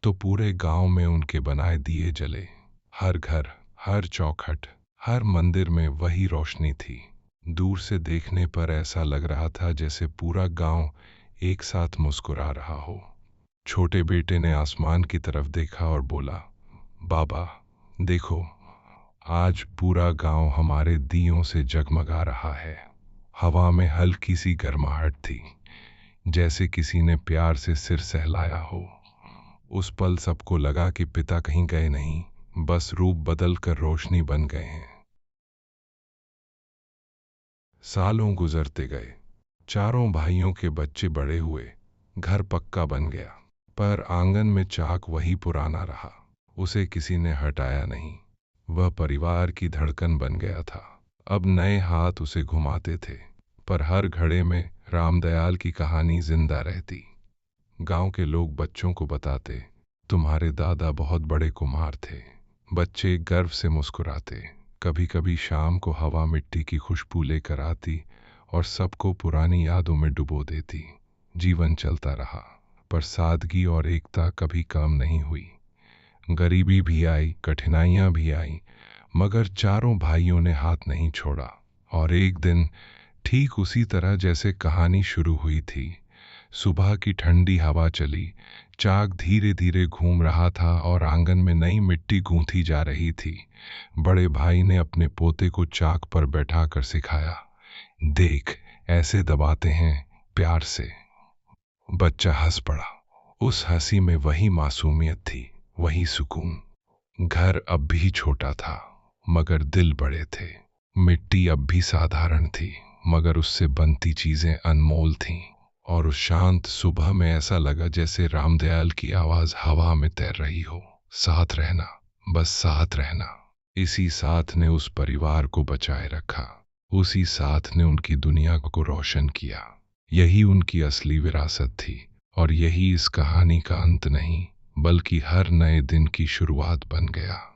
तो पूरे गांव में उनके बनाए दिए जले। हर घर, हर चौखट, हर मंदिर में वही रोशनी थी। दूर से देखने पर ऐसा लग रहा था जैसे पूरा गांव एक साथ मुस्कुरा रहा हो। छोटे बेटे ने आसमान की तरफ देखा और बोला, बाबा देखो, आज पूरा गांव हमारे दियों से जगमगा रहा है। हवा में हल्की सी गर्माहट थी, जैसे किसी ने प्यार से सिर सहलाया हो। उस पल सबको लगा कि पिता कहीं गए नहीं, बस रूप बदल कर रोशनी बन गए हैं। सालों गुजरते गए। चारों भाइयों के बच्चे बड़े हुए, घर पक्का बन गया, पर आंगन में चाक वही पुराना रहा। उसे किसी ने हटाया नहीं। वह परिवार की धड़कन बन गया था। अब नए हाथ उसे घुमाते थे, पर हर घड़े में रामदयाल की कहानी जिंदा रहती। गांव के लोग बच्चों को बताते, तुम्हारे दादा बहुत बड़े कुम्हार थे। बच्चे गर्व से मुस्कुराते। कभी कभी शाम को हवा मिट्टी की खुशबू लेकर आती और सबको पुरानी यादों में डुबो देती। जीवन चलता रहा, पर सादगी और एकता कभी कम नहीं हुई। गरीबी भी आई, कठिनाइयां भी आईं, मगर चारों भाइयों ने हाथ नहीं छोड़ा। और एक दिन ठीक उसी तरह जैसे कहानी शुरू हुई थी, सुबह की ठंडी हवा चली, चाक धीरे धीरे घूम रहा था और आंगन में नई मिट्टी गूंथी जा रही थी। बड़े भाई ने अपने पोते को चाक पर बैठाकर सिखाया, देख ऐसे दबाते हैं, प्यार से। बच्चा हंस पड़ा। उस हंसी में वही मासूमियत थी, वही सुकून। घर अब भी छोटा था, मगर दिल बड़े थे। मिट्टी अब भी साधारण थी, मगर उससे बनती चीजें अनमोल थीं। और उस शांत सुबह में ऐसा लगा जैसे रामदयाल की आवाज हवा में तैर रही हो, साथ रहना, बस साथ रहना। इसी साथ ने उस परिवार को बचाए रखा, उसी साथ ने उनकी दुनिया को रोशन किया। यही उनकी असली विरासत थी, और यही इस कहानी का अंत नहीं, बल्कि हर नए दिन की शुरुआत बन गया।